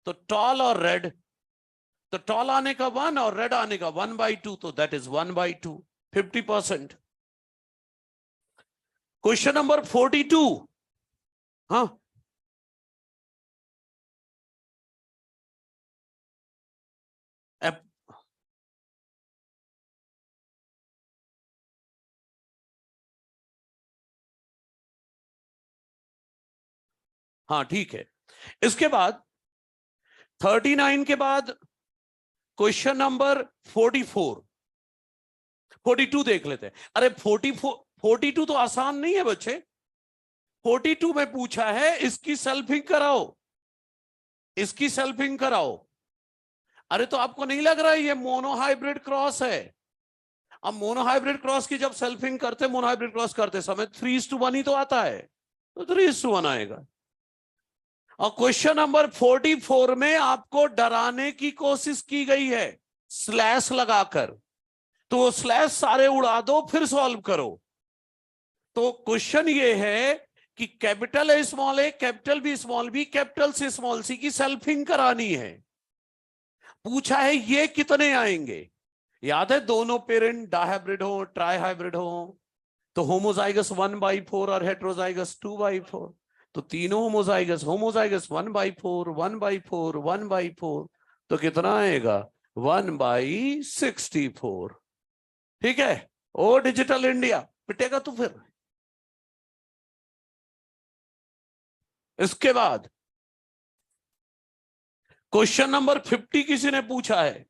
तो टॉल और रेड, तो टॉल आने का 1 और रेड आने का 1/2, तो दैट इज 1/2, 50%। क्वेश्चन नंबर 42, हाँ हाँ ठीक है। इसके बाद 39 के बाद क्वेश्चन नंबर 44, 42 देख लेते हैं। अरे 42 तो आसान नहीं है बच्चे। 42 में पूछा है इसकी सेल्फिंग कराओ, इसकी सेल्फिंग कराओ। अरे तो आपको नहीं लग रहा है ये मोनोहाइब्रिड क्रॉस है। अब मोनोहाइब्रिड क्रॉस की जब सेल्फिंग करते, मोनोहाइब्रिड क्रॉस करते समय 3:1 ही तो आता है, तो 3:1 आएगा। और क्वेश्चन नंबर 44 में आपको डराने की कोशिश की गई है स्लैश लगाकर, तो स्लैश सारे उड़ा दो फिर सॉल्व करो। तो क्वेश्चन ये है कि capital A capital B capital C की सेल्फिंग करानी है। पूछा है ये कितने आएंगे। याद है दोनों पेरेंट डायहाइब्रिड हो ट्राई हाइब्रिड हो, तो होमोजाइगस 1/4 और हेट्रोजाइगस 2/4, तो तीनों होमोजाइगस 1/4 1/4 1/4, तो कितना आएगा 1/64। ठीक है, ओ डिजिटल इंडिया पिटेगा तू फिर। इसके बाद क्वेश्चन नंबर 50 किसी ने पूछा है,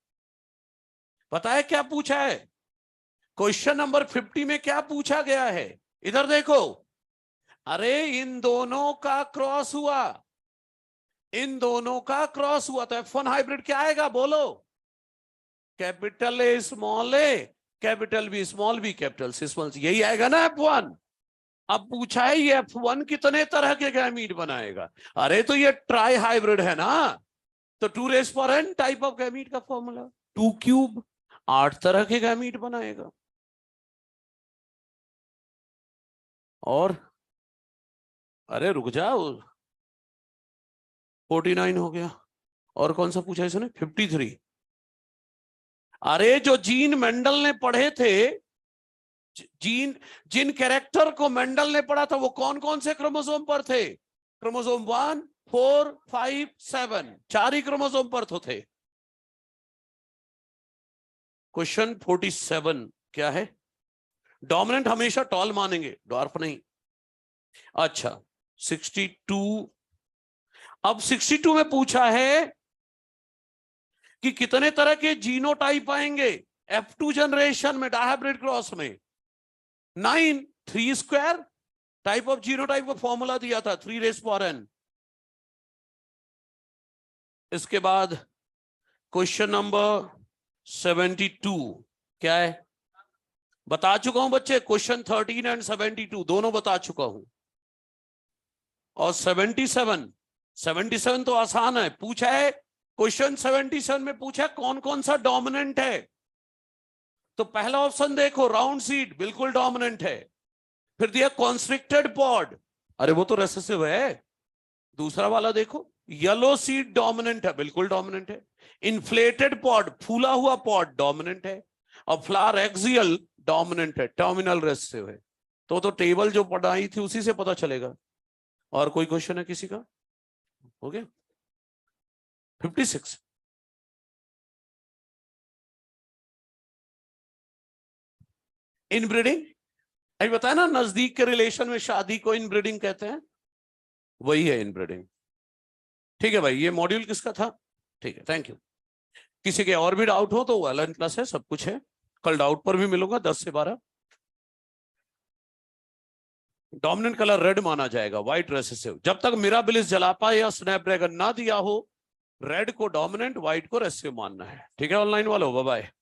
पता है क्या पूछा है, क्वेश्चन नंबर 50 में क्या पूछा गया है, इधर देखो। अरे इन दोनों का क्रॉस हुआ, इन दोनों का क्रॉस हुआ, तो F1 हाइब्रिड क्या आएगा बोलो, capital A capital B capital C small C, यही आएगा ना F1। अब पूछा है ये F1 कितने तरह के गैमीट बनाएगा। अरे तो ये ट्राई हाइब्रिड है ना, तो 2n टाइप ऑफ गैमीट का फॉर्मूला 2³ 8 तरह के गैमीट बनाएगा। और अरे रुक जाओ, 49 हो गया, और कौन सा पूछा इसने 53। अरे जो जीन मेंडल ने पढ़े थे, जीन जिन कैरेक्टर को मेंडल ने पढ़ा था वो कौन कौन से क्रोमोसोम पर थे, क्रोमोसोम 1 4 5 7, 4 ही क्रोमोसोम पर तो थे। क्वेश्चन 47 क्या है? डोमिनेंट हमेशा टॉल मानेंगे, डॉर्फ नहीं। अच्छा 62, अब 62 में पूछा है कि कितने तरह के जीनोटाइप आएंगे F2 जनरेशन में, डायहाइब्रिड क्रॉस में? 9, 3 स्क्वायर टाइप ऑफ जीनोटाइप का फॉर्मूला दिया था 3n। इसके बाद क्वेश्चन नंबर 72 क्या है? बता चुका हूं बच्चे, क्वेश्चन 13 एंड 72 दोनों बता चुका हूं। और 77 तो आसान है, पूछा है क्वेश्चन 77 में पूछा है कौन कौन सा डोमिनेंट है। तो पहला ऑप्शन देखो, राउंड सीड बिल्कुल डोमिनेंट है। फिर दिया कॉन्स्ट्रिक्टेड पॉड, अरे वो तो रेसेसिव है। दूसरा वाला देखो, येलो सीड डोमिनेंट है, बिल्कुल डोमिनेंट है। इन्फ्लेटेड पॉड, फूला हुआ पॉड डोमिनेंट है। और फ्लावर एक्सियल डोमिनेंट है, टर्मिनल रेसेसिव है। तो टेबल जो पढ़ाई थी उसी से पता चलेगा। और कोई क्वेश्चन है किसी का? हो गया 56। इनब्रीडिंग अभी बताया ना, नजदीक के रिलेशन में शादी को इनब्रीडिंग कहते हैं, वही है इनब्रीडिंग। ठीक है भाई, ये मॉड्यूल किसका था? ठीक है, थैंक यू। किसी के और भी डाउट हो तो एलन प्लस है, सब कुछ है। कल डाउट पर भी मिलूंगा 10 से 12। डोमिनेंट कलर रेड माना जाएगा, व्हाइट रेसेसिव। जब तक मिराबिलिस जलापा या स्नैपड्रैगन ना दिया हो, रेड को डोमिनेंट, व्हाइट को रेसेसिव मानना है। ठीक है ऑनलाइन वालों, बाय बाय।